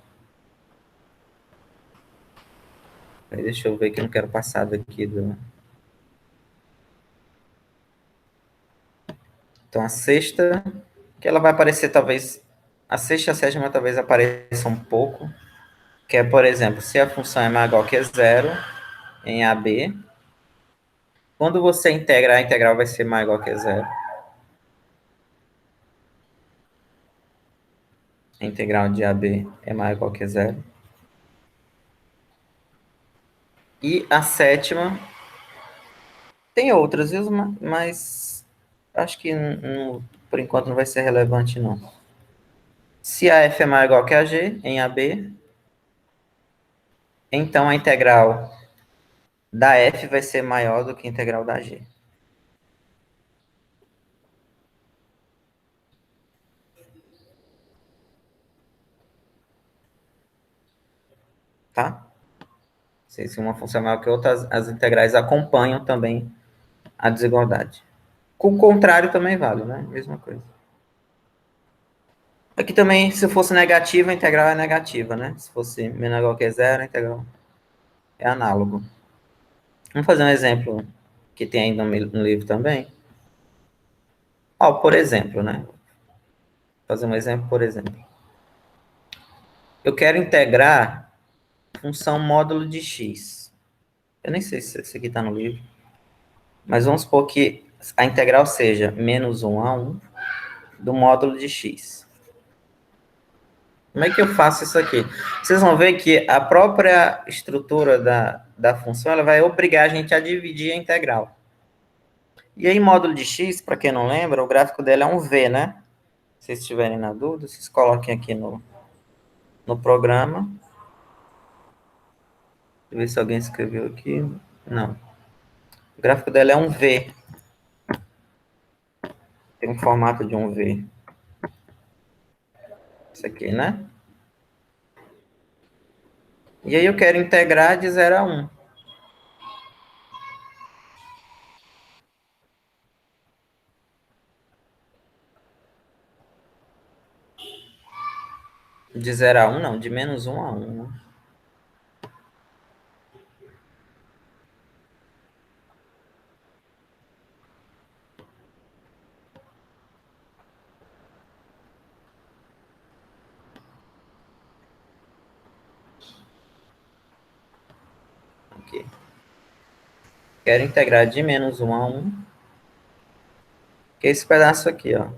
Aí deixa eu ver que eu não quero passar daqui do... Então, a sexta, que ela vai aparecer talvez... A sexta e a sétima talvez apareça um pouco, que é, por exemplo, se a função é maior que zero em AB, quando você integra, a integral vai ser maior que zero. A integral de AB é maior que zero. E a sétima, tem outras, viu? Mas acho que por enquanto não vai ser relevante, não. Se a f é maior que a g em AB, então a integral da f vai ser maior do que a integral da g. Tá? Se uma função é maior que outra, as integrais acompanham também a desigualdade. Com o contrário também vale, né? Mesma coisa. Aqui também, se fosse negativa, a integral é negativa, né? Se fosse menor que zero, a integral é análogo. Vamos fazer um exemplo que tem aí no livro também. Ó, por exemplo, né? Fazer um exemplo, por exemplo. Eu quero integrar função módulo de x. Eu nem sei se isso aqui está no livro. Mas vamos supor que a integral seja menos 1 a 1 do módulo de x. Como é que eu faço isso aqui? Vocês vão ver que a própria estrutura da função ela vai obrigar a gente a dividir a integral. E aí, módulo de x, para quem não lembra, o gráfico dela é um v, né? Se vocês estiverem na dúvida, vocês coloquem aqui no programa. Deixa eu ver se alguém escreveu aqui. Não. O gráfico dela é um V. Tem um formato de um V. Isso aqui, né? E aí eu quero integrar de 0 a 1. De 0 a 1, não. De menos 1 a 1. Né? Aqui. Quero integrar de menos 1 a 1. Que é esse pedaço aqui, ó.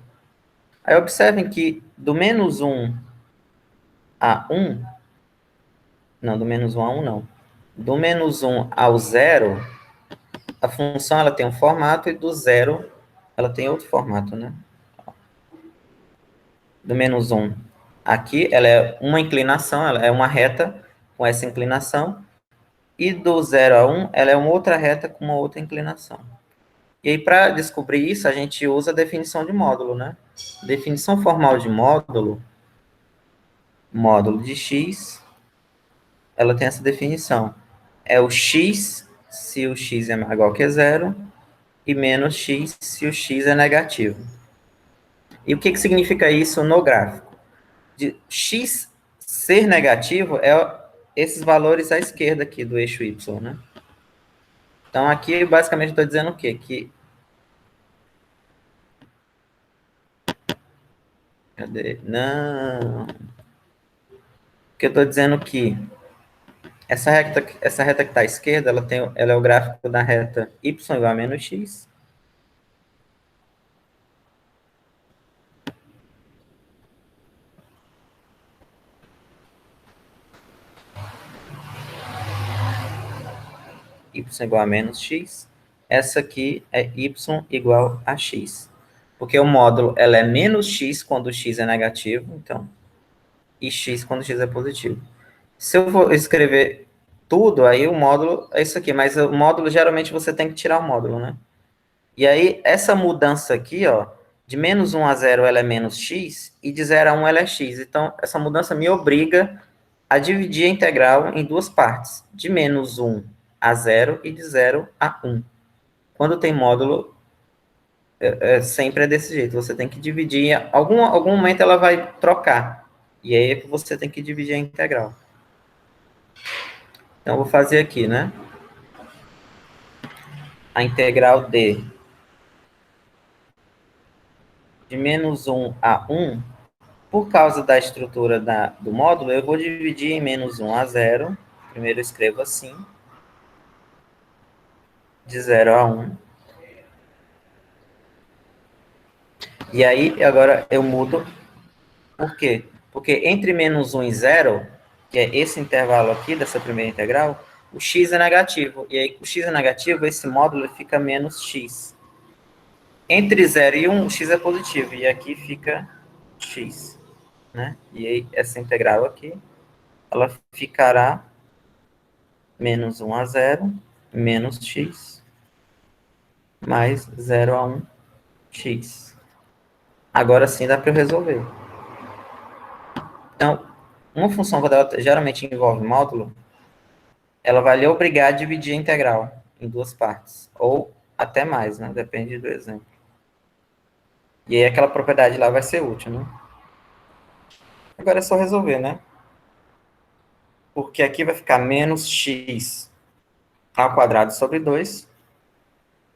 Aí observem que do menos 1 a 1... Não, do menos 1 a 1 não. Do menos 1 ao 0, a função ela tem um formato e do 0 ela tem outro formato, né? Do menos 1 aqui, ela é uma inclinação, ela é uma reta com essa inclinação. E do 0 a 1, ela é uma outra reta com uma outra inclinação. E aí, para descobrir isso, a gente usa a definição de módulo, né? Definição formal de módulo, módulo de x, ela tem essa definição. É o x se o x é igual que 0 e menos x se o x é negativo. E o que significa isso no gráfico? De x ser negativo é esses valores à esquerda aqui do eixo y, né? Então, aqui, basicamente, eu estou dizendo o quê? Cadê? Não. Que eu estou dizendo que essa reta que está à esquerda, ela é o gráfico da reta y igual a menos x. Y igual a menos x. Essa aqui é y igual a x. Porque o módulo ela é menos x quando x é negativo, então, e x quando x é positivo. Se eu for escrever tudo, aí o módulo é isso aqui, mas o módulo geralmente você tem que tirar o módulo, né? E aí, essa mudança aqui, ó, de menos 1 a 0 ela é menos x, e de 0 a 1 ela é x. Então, essa mudança me obriga a dividir a integral em duas partes, de menos 1 a 0 e de 0 a 1. Quando tem módulo, sempre é desse jeito, você tem que dividir, em algum momento ela vai trocar, e aí você tem que dividir a integral. Então, eu vou fazer aqui, né? A integral de menos 1 a 1, por causa da estrutura do módulo, eu vou dividir em menos 1 a 0. Primeiro eu escrevo assim, de 0 a 1. E aí, agora eu mudo. Por quê? Porque entre menos 1 e 0, que é esse intervalo aqui dessa primeira integral, o x é negativo. E aí, o x é negativo, esse módulo fica menos x. Entre 0 e 1, o x é positivo. E aqui fica x. Né? E aí, essa integral aqui, ela ficará menos 1 a 0, menos x, mais 0 a 1, x. Agora sim dá para eu resolver. Então, uma função, quando ela geralmente envolve módulo, ela vai lhe obrigar a dividir a integral em duas partes. Ou até mais, né? Depende do exemplo. E aí aquela propriedade lá vai ser útil, né? Agora é só resolver, né? Porque aqui vai ficar menos x ao quadrado sobre 2,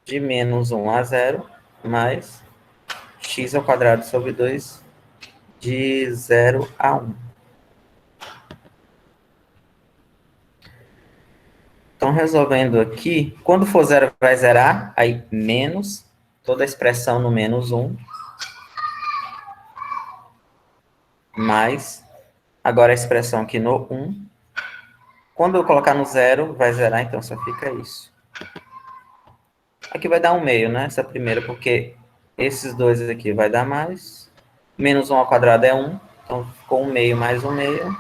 de menos 1 a 0, mais x ao quadrado sobre 2, de 0 a 1. Então, resolvendo aqui, quando for 0 vai zerar, aí menos, toda a expressão no menos 1, mais, agora a expressão aqui no 1. Quando eu colocar no 0, vai zerar, então só fica isso. Aqui vai dar 1 meio, né? Essa primeira, porque esses dois aqui vai dar mais. Menos 1 ao quadrado é 1, então ficou 1 meio mais 1 meio,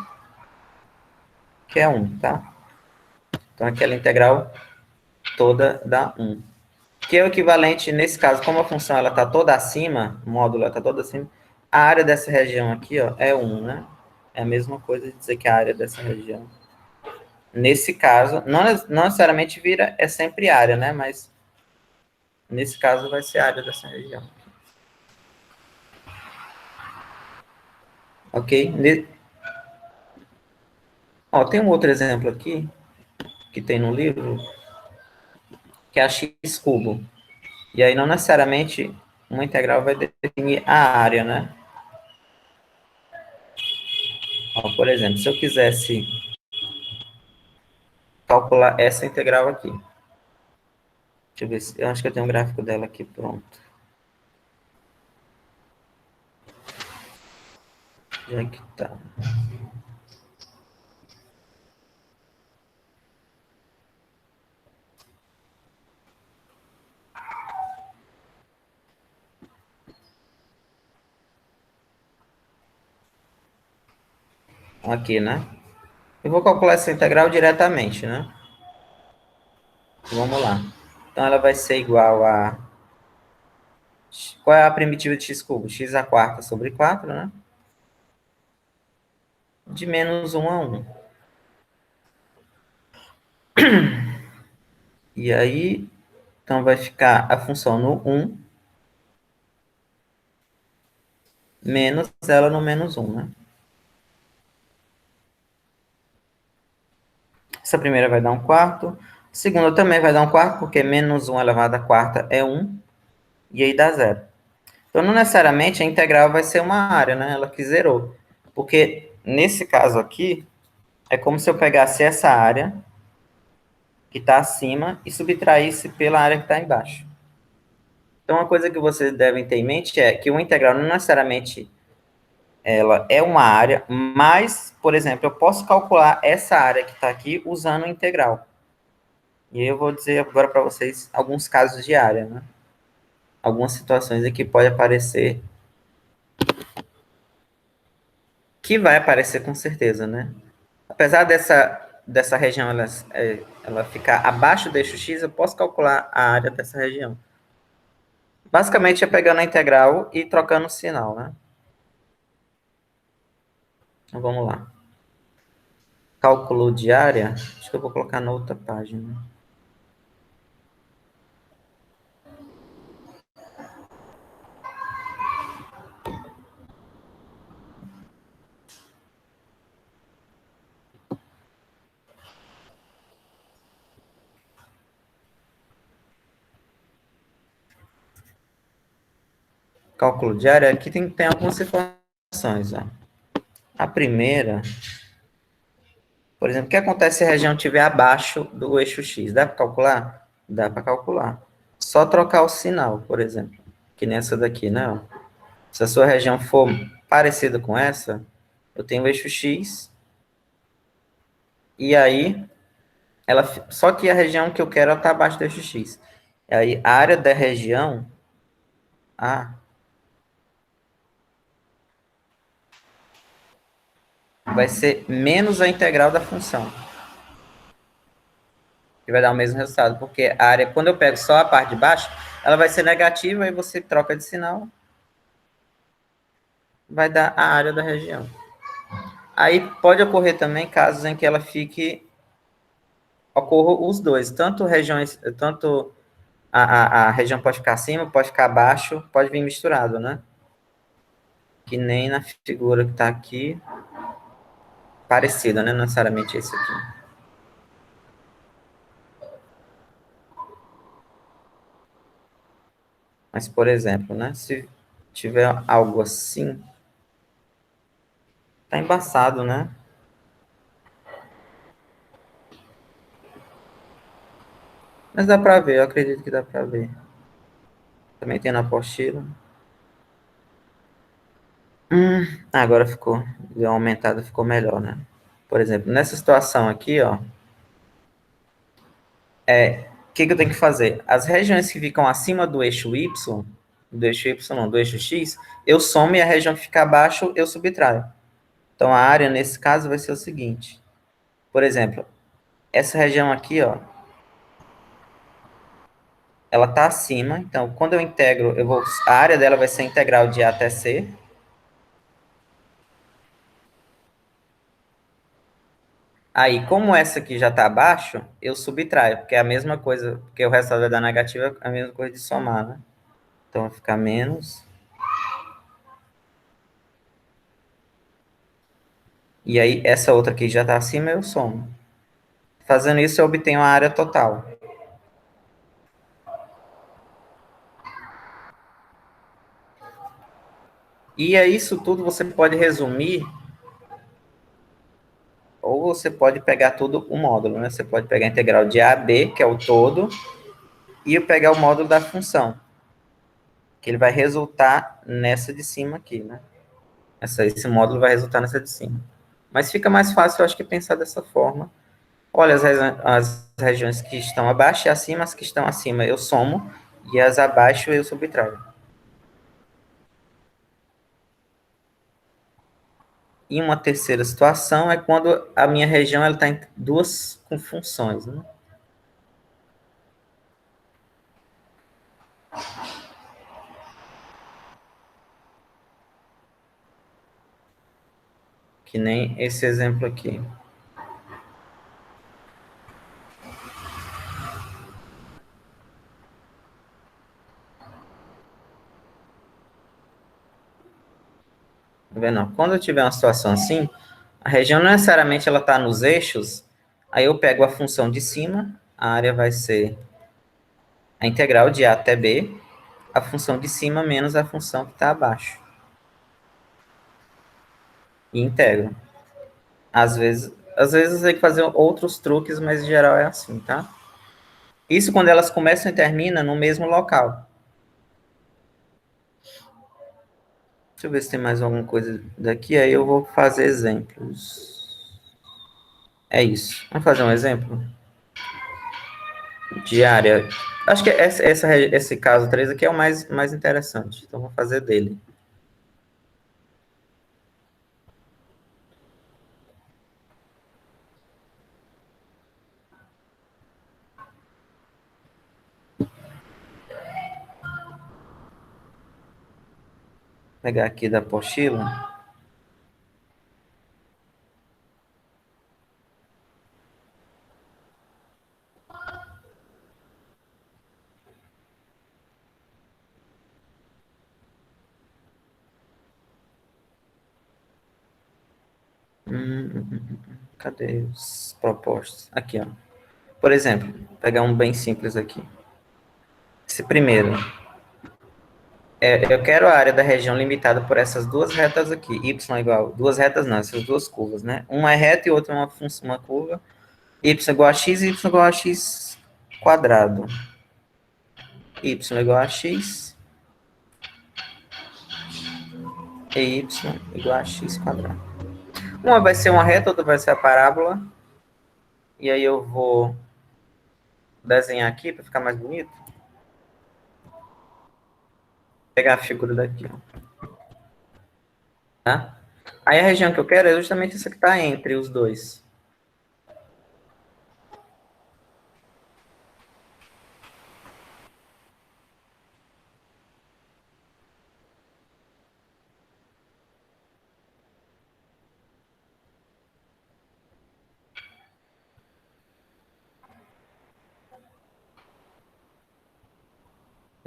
que é 1, tá? Então, aquela integral toda dá 1. que é o equivalente, nesse caso, como a função ela está toda acima, o módulo está todo acima, a área dessa região aqui, ó, é 1, né? É a mesma coisa de dizer que a área dessa região. Nesse caso, não necessariamente vira, é sempre área, né? Mas nesse caso vai ser a área dessa região. Ok? Ó, tem um outro exemplo aqui, que tem no livro, que é a x cubo. E aí não necessariamente uma integral vai definir a área, né? Ó, por exemplo, se eu quisesse calcular essa integral aqui. Deixa eu ver se... Eu acho que eu tenho um gráfico dela aqui pronto. Já que tá. Aqui, né? Eu vou calcular essa integral diretamente, né? Vamos lá. Então, ela vai ser igual a... Qual é a primitiva de x cubo? X a quarta sobre 4, né? De menos 1 a 1. E aí, então vai ficar a função no 1 menos ela no menos 1, né? Essa primeira vai dar 1/4. A segunda também vai dar 1/4, porque menos 1 elevado à quarta é 1. E aí dá 0. Então, não necessariamente a integral vai ser uma área, né? Ela que zerou. Porque, nesse caso aqui, é como se eu pegasse essa área que está acima e subtraísse pela área que está embaixo. Então, uma coisa que vocês devem ter em mente é que uma integral não necessariamente ela é uma área, mas, por exemplo, eu posso calcular essa área que está aqui usando a integral. E eu vou dizer agora para vocês alguns casos de área, né? Algumas situações aqui pode aparecer, que vai aparecer com certeza, né? Apesar dessa região ela ficar abaixo do eixo x, eu posso calcular a área dessa região. Basicamente é pegando a integral e trocando o sinal, né? Então vamos lá. Cálculo de área, acho que eu vou colocar na outra página. Cálculo de área, aqui tem algumas informações. Ó. A primeira, por exemplo, o que acontece se a região estiver abaixo do eixo x? Dá para calcular? Dá para calcular. Só trocar o sinal, por exemplo. Que nessa daqui, né? Se a sua região for parecida com essa, eu tenho o eixo x, e aí, só que a região que eu quero está abaixo do eixo x. E aí, a área da região A vai ser menos a integral da função. Que vai dar o mesmo resultado, porque a área, quando eu pego só a parte de baixo, ela vai ser negativa, e você troca de sinal, vai dar a área da região. Aí pode ocorrer também casos em que ela ocorram os dois, tanto a região pode ficar acima, pode ficar abaixo, pode vir misturado, né? Que nem na figura que está aqui, parecida, né? Não necessariamente esse aqui. Mas, por exemplo, né? Se tiver algo assim, tá embaçado, né? Mas dá para ver, eu acredito que dá para ver. Também tem na apostila. Agora deu uma aumentada, ficou melhor, né? Por exemplo, nessa situação aqui, ó, o que eu tenho que fazer? As regiões que ficam acima do eixo x, eu somo, e a região que fica abaixo, eu subtraio. Então, a área, nesse caso, vai ser o seguinte. Por exemplo, essa região aqui, ó, ela está acima, então quando eu integro, a área dela vai ser integral de A até C. Aí, como essa aqui já está abaixo, eu subtraio, porque é a mesma coisa, porque o resultado vai dar negativa, é a mesma coisa de somar, né? Então vai ficar menos. E aí, essa outra aqui já está acima, eu somo. Fazendo isso, eu obtenho a área total. E é isso tudo você pode resumir, ou você pode pegar tudo o módulo, né? Você pode pegar a integral de A a B, que é o todo, e pegar o módulo da função, que ele vai resultar nessa de cima aqui, né? Esse módulo vai resultar nessa de cima. Mas fica mais fácil, eu acho que pensar dessa forma. Olha, as regiões que estão abaixo e acima, as que estão acima eu somo, e as abaixo eu subtraio. E uma terceira situação é quando a minha região está em duas com funções, né? Que nem esse exemplo aqui. Tá vendo? Quando eu tiver uma situação assim, a região não necessariamente ela está nos eixos, aí eu pego a função de cima, a área vai ser a integral de A até B, a função de cima menos a função que está abaixo. E integro. Às vezes eu tenho que fazer outros truques, mas em geral é assim, tá? Isso quando elas começam e terminam no mesmo local. Deixa eu ver se tem mais alguma coisa daqui, aí eu vou fazer exemplos. É isso. Vamos fazer um exemplo de área. Acho que esse caso 3 aqui é o mais interessante. Então, vou fazer dele. Vou pegar aqui da apostila. Cadê os propostos? Aqui, ó. Por exemplo, vou pegar um bem simples aqui. Esse primeiro. Eu quero a área da região limitada por essas duas retas aqui. Y igual. Duas retas não, essas duas curvas, né? Uma é reta e outra é uma curva. Y igual a x e y igual a x quadrado. Y igual a x e y igual a x quadrado. Uma vai ser uma reta, outra vai ser a parábola. E aí eu vou desenhar aqui para ficar mais bonito. Vou pegar a figura daqui, ó. Tá? Aí a região que eu quero é justamente essa que está entre os dois.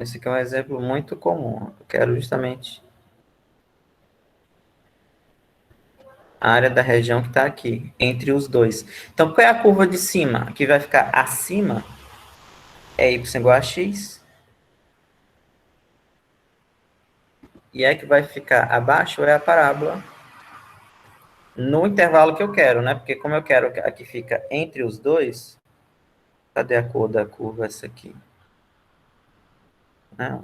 Esse aqui é um exemplo muito comum. Eu quero justamente a área da região que está aqui, entre os dois. Então, qual é a curva de cima? Que vai ficar acima é y igual a x. E é que vai ficar abaixo é a parábola no intervalo que eu quero, né? Porque como eu quero que aqui fica entre os dois, cadê a cor da curva essa aqui? Não.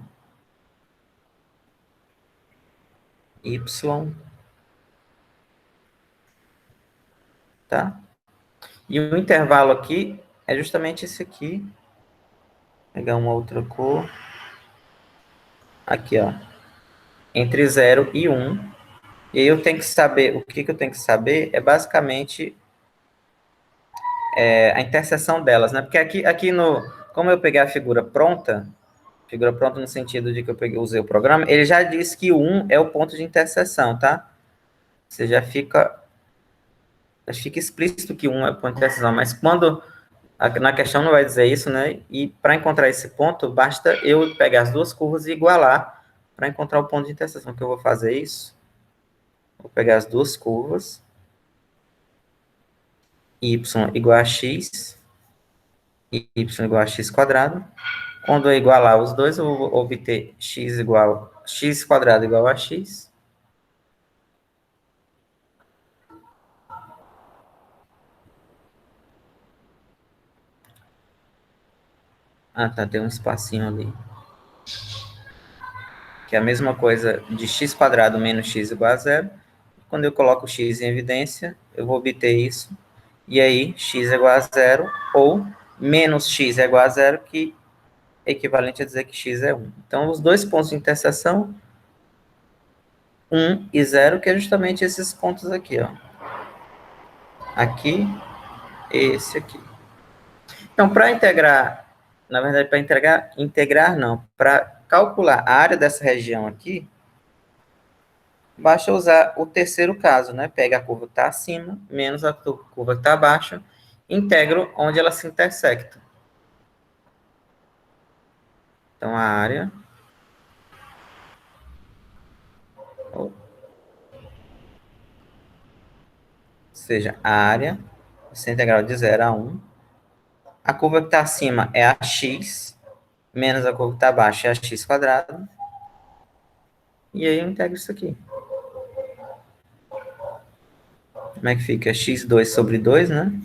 Y, tá? E o intervalo aqui é justamente esse aqui. Vou pegar uma outra cor. Aqui, ó. Entre 0 e 1. E aí eu tenho que saber, o que eu tenho que saber é basicamente a interseção delas, né? Porque aqui como eu peguei a figura pronta no sentido de que usei o programa, ele já diz que o 1 é o ponto de interseção, tá? Você já fica explícito que 1 é o ponto de interseção, mas quando na questão não vai dizer isso, né? E para encontrar esse ponto, basta eu pegar as duas curvas e igualar para encontrar o ponto de interseção. Que eu vou fazer isso? Vou pegar as duas curvas, y igual a x, e y igual a x quadrado. Quando eu igualar os dois, eu vou obter x quadrado igual a x. Ah, tá, tem um espacinho ali. Que é a mesma coisa de x quadrado menos x igual a zero. Quando eu coloco x em evidência, eu vou obter isso. E aí, x é igual a zero, ou menos x é igual a zero, que é equivalente a dizer que x é 1. Então, os dois pontos de interseção, 1 e 0, que é justamente esses pontos aqui, ó. Aqui, esse aqui. Então, para integrar, na verdade, para integrar não, para calcular a área dessa região aqui, basta usar o terceiro caso, né? Pega a curva que está acima, menos a curva que está abaixo, integro onde ela se intersecta. Então, a área... Ou seja, a área, essa integral de 0 a 1. A curva que está acima é a x, menos a curva que está abaixo é a x quadrado. E aí eu integro isso aqui. Como é que fica? X2 sobre 2, né?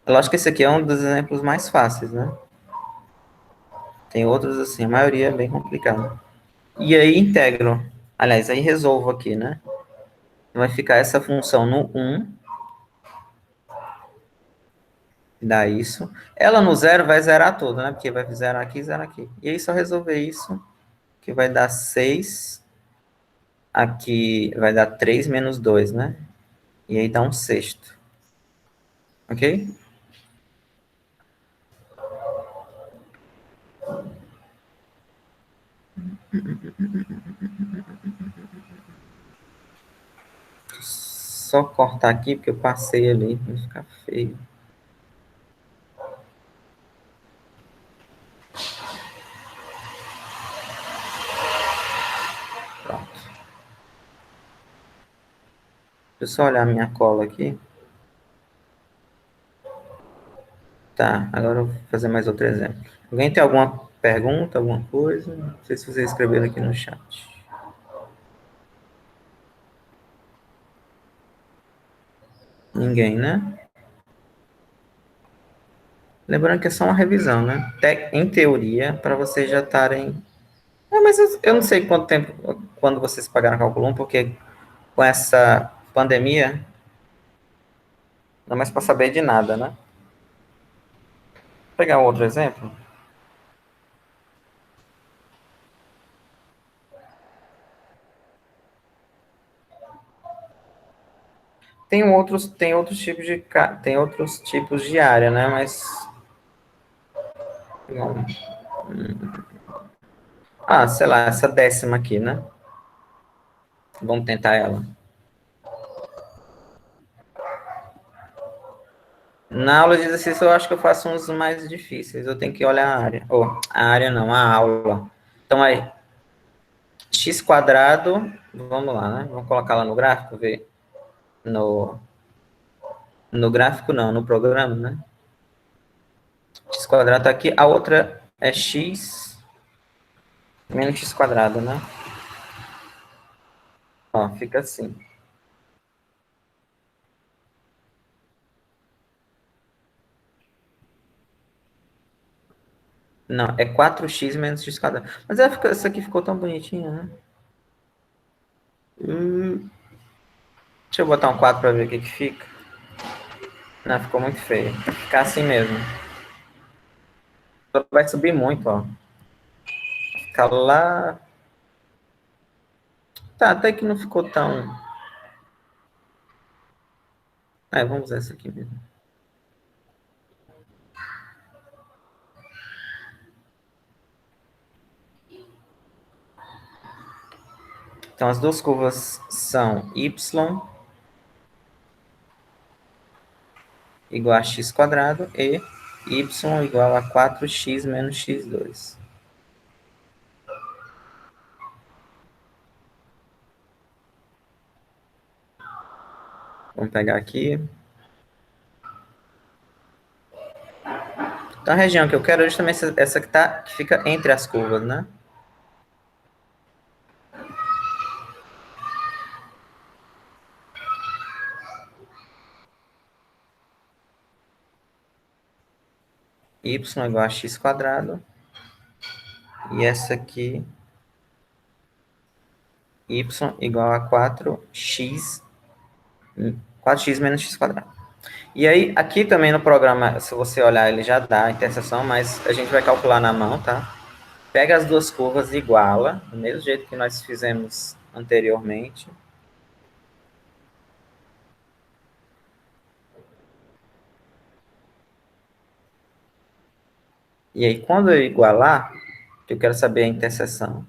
Lógico que esse aqui é um dos exemplos mais fáceis, né? Tem outros assim, a maioria é bem complicada. E aí integro. Aliás, aí resolvo aqui, né? Vai ficar essa função no 1. Dá isso. Ela no 0 vai zerar tudo, né? Porque vai zerar aqui e zerar aqui. E aí só resolver isso, que vai dar 6. Aqui vai dar 3 menos 2, né? E aí dá um sexto. Ok? Só cortar aqui, porque eu passei ali, vai ficar feio. Pronto. Deixa eu só olhar a minha cola aqui. Tá, agora eu vou fazer mais outro exemplo. Alguém tem alguma pergunta, alguma coisa? Não sei se vocês escreveram aqui no chat. Ninguém, né? Lembrando que é só uma revisão, né? Em teoria, para vocês já estarem... mas eu não sei quanto tempo, quando vocês pagaram Cálculo 1, porque com essa pandemia, não é mais para saber de nada, né? Vou pegar um outro exemplo. Tem outros tipos de área, né? Mas sei lá, essa décima aqui, né? Vamos tentar ela. Na aula de exercício eu acho que eu faço uns mais difíceis. Eu tenho que olhar a área. A área não, a aula. Então aí, x quadrado, vamos lá, né? Vamos colocar lá no gráfico, ver. No gráfico não, no programa, né? X quadrado tá aqui, a outra é x menos x quadrado, né? Ó, fica assim. Não, é 4x menos x quadrado. Mas essa aqui ficou tão bonitinha, né? Deixa eu botar um 4 para ver o que fica. Não, ficou muito feio. Vai ficar assim mesmo. Vai subir muito, ó. Ficar lá. Tá, até que não ficou tão. Vamos usar essa aqui mesmo. Então, as duas curvas são y igual a x quadrado e y igual a 4x menos x2. Vamos pegar aqui. Então, a região que eu quero é justamente essa que fica entre as curvas, né? Y igual a x quadrado. E essa aqui, y igual a 4x menos x quadrado. E aí, aqui também no programa, se você olhar, ele já dá a interseção, mas a gente vai calcular na mão, tá? Pega as duas curvas e iguala, do mesmo jeito que nós fizemos anteriormente. E aí, quando eu igualar, eu quero saber a interseção.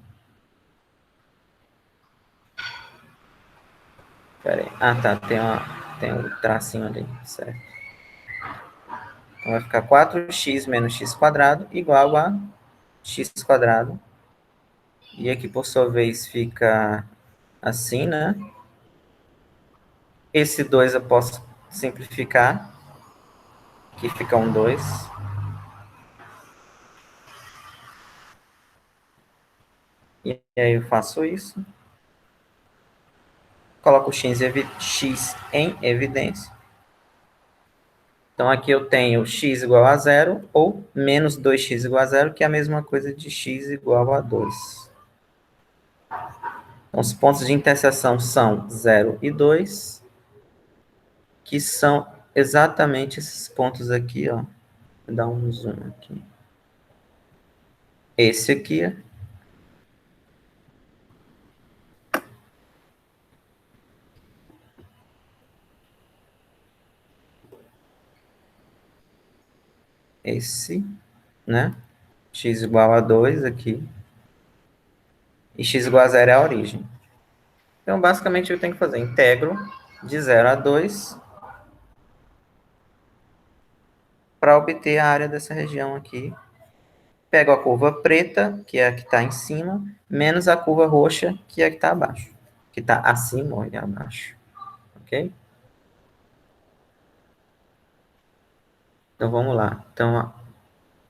Pera aí. Ah, tá. Tem um tracinho ali, certo. Então, vai ficar 4x menos x quadrado igual a x quadrado. E aqui, por sua vez, fica assim, né? Esse 2 eu posso simplificar. Aqui fica um 2. E aí eu faço isso. Coloco x em evidência. Então, aqui eu tenho x igual a 0 ou menos 2x igual a 0, que é a mesma coisa de x igual a 2. Então, os pontos de interseção são 0 e 2, que são exatamente esses pontos aqui, ó. Vou dar um zoom aqui. Esse aqui, esse, né? X igual a 2 aqui. E x igual a 0 é a origem. Então, basicamente, eu tenho que fazer integro de 0 a 2 para obter a área dessa região aqui. Pego a curva preta, que é a que está em cima, menos a curva roxa, que é a que está abaixo. Que está acima e abaixo. Ok? Então, vamos lá. Então,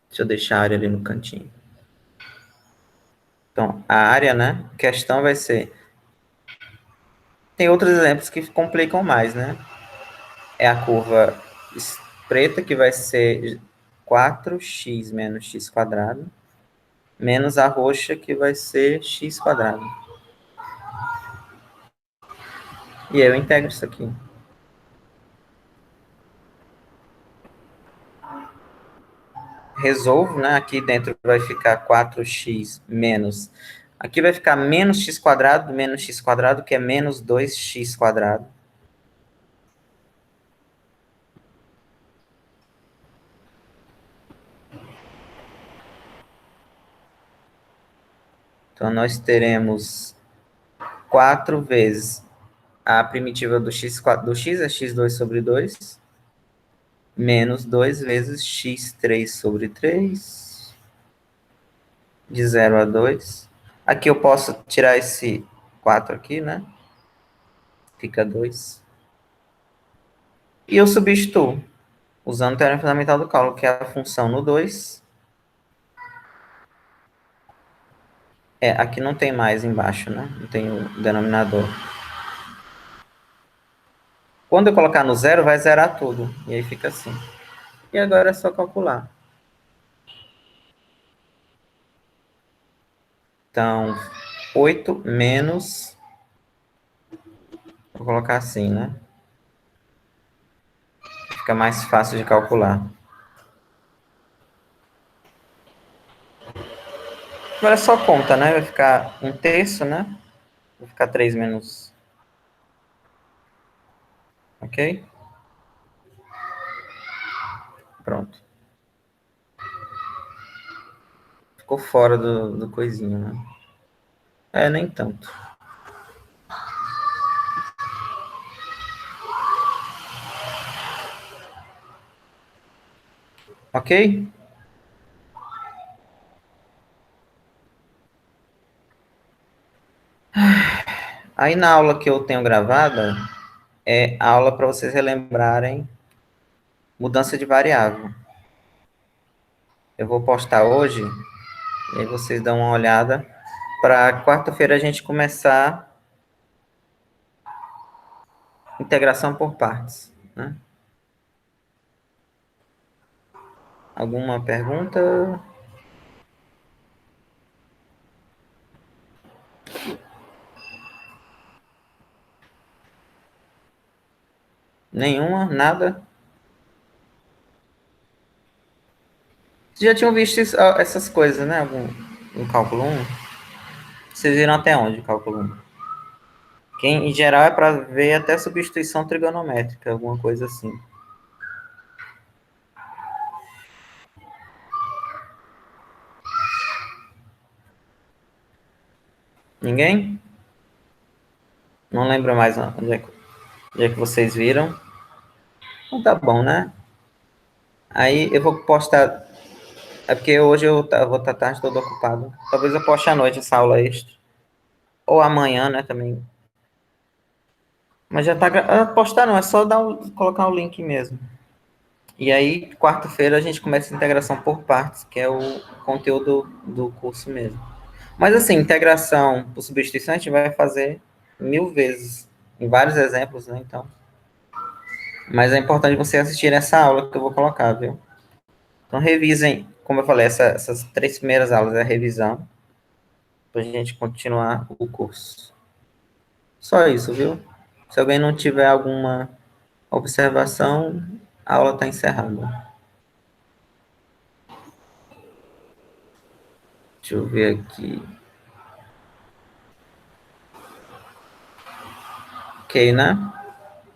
deixa eu deixar a área ali no cantinho. Então, a área, né? A questão vai ser... Tem outros exemplos que complicam mais, né? É a curva preta, que vai ser 4x menos x quadrado, menos a roxa, que vai ser x quadrado. E aí eu integro isso aqui. Resolvo, né? Aqui dentro vai ficar 4x menos... Aqui vai ficar menos x quadrado, que é menos 2x quadrado. Então, nós teremos 4 vezes a primitiva do x é x2 sobre 2, menos 2 vezes x3 sobre 3, de 0 a 2. Aqui eu posso tirar esse 4 aqui, né? Fica 2. E eu substituo, usando o teorema fundamental do cálculo, que é a função no 2. Aqui não tem mais embaixo, né? Não tem o denominador. Quando eu colocar no 0, vai zerar tudo. E aí fica assim. E agora é só calcular. Então, 8 menos... Vou colocar assim, né? Fica mais fácil de calcular. Agora é só conta, né? Vai ficar 1/3, né? Vai ficar 3 menos... Ok? Pronto. Ficou fora do coisinho, né? Nem tanto. Ok? Aí na aula que eu tenho gravada, é a aula para vocês relembrarem mudança de variável. Eu vou postar hoje, e aí vocês dão uma olhada, para quarta-feira a gente começar integração por partes, né? Alguma pergunta? Nenhuma? Nada? Vocês já tinham visto essas coisas, né? No cálculo 1? Vocês viram até onde, cálculo 1? Que em geral é para ver até substituição trigonométrica, alguma coisa assim. Ninguém? Não lembro mais onde é que vocês viram. Então tá bom, né? Aí eu vou postar. É porque hoje vou estar tarde todo ocupado. Talvez eu poste à noite essa aula extra. Ou amanhã, né, também. Mas já tá. Postar não, é só colocar o link mesmo. E aí, quarta-feira, a gente começa a integração por partes, que é o conteúdo do curso mesmo. Mas assim, integração por substituição a gente vai fazer 1000 vezes, em vários exemplos, né? Então. Mas é importante você assistir essa aula que eu vou colocar, viu? Então revisem, como eu falei, essas 3 primeiras aulas é a revisão, para a gente continuar o curso. Só isso, viu? Se alguém não tiver alguma observação, a aula está encerrada. Deixa eu ver aqui. Ok, né?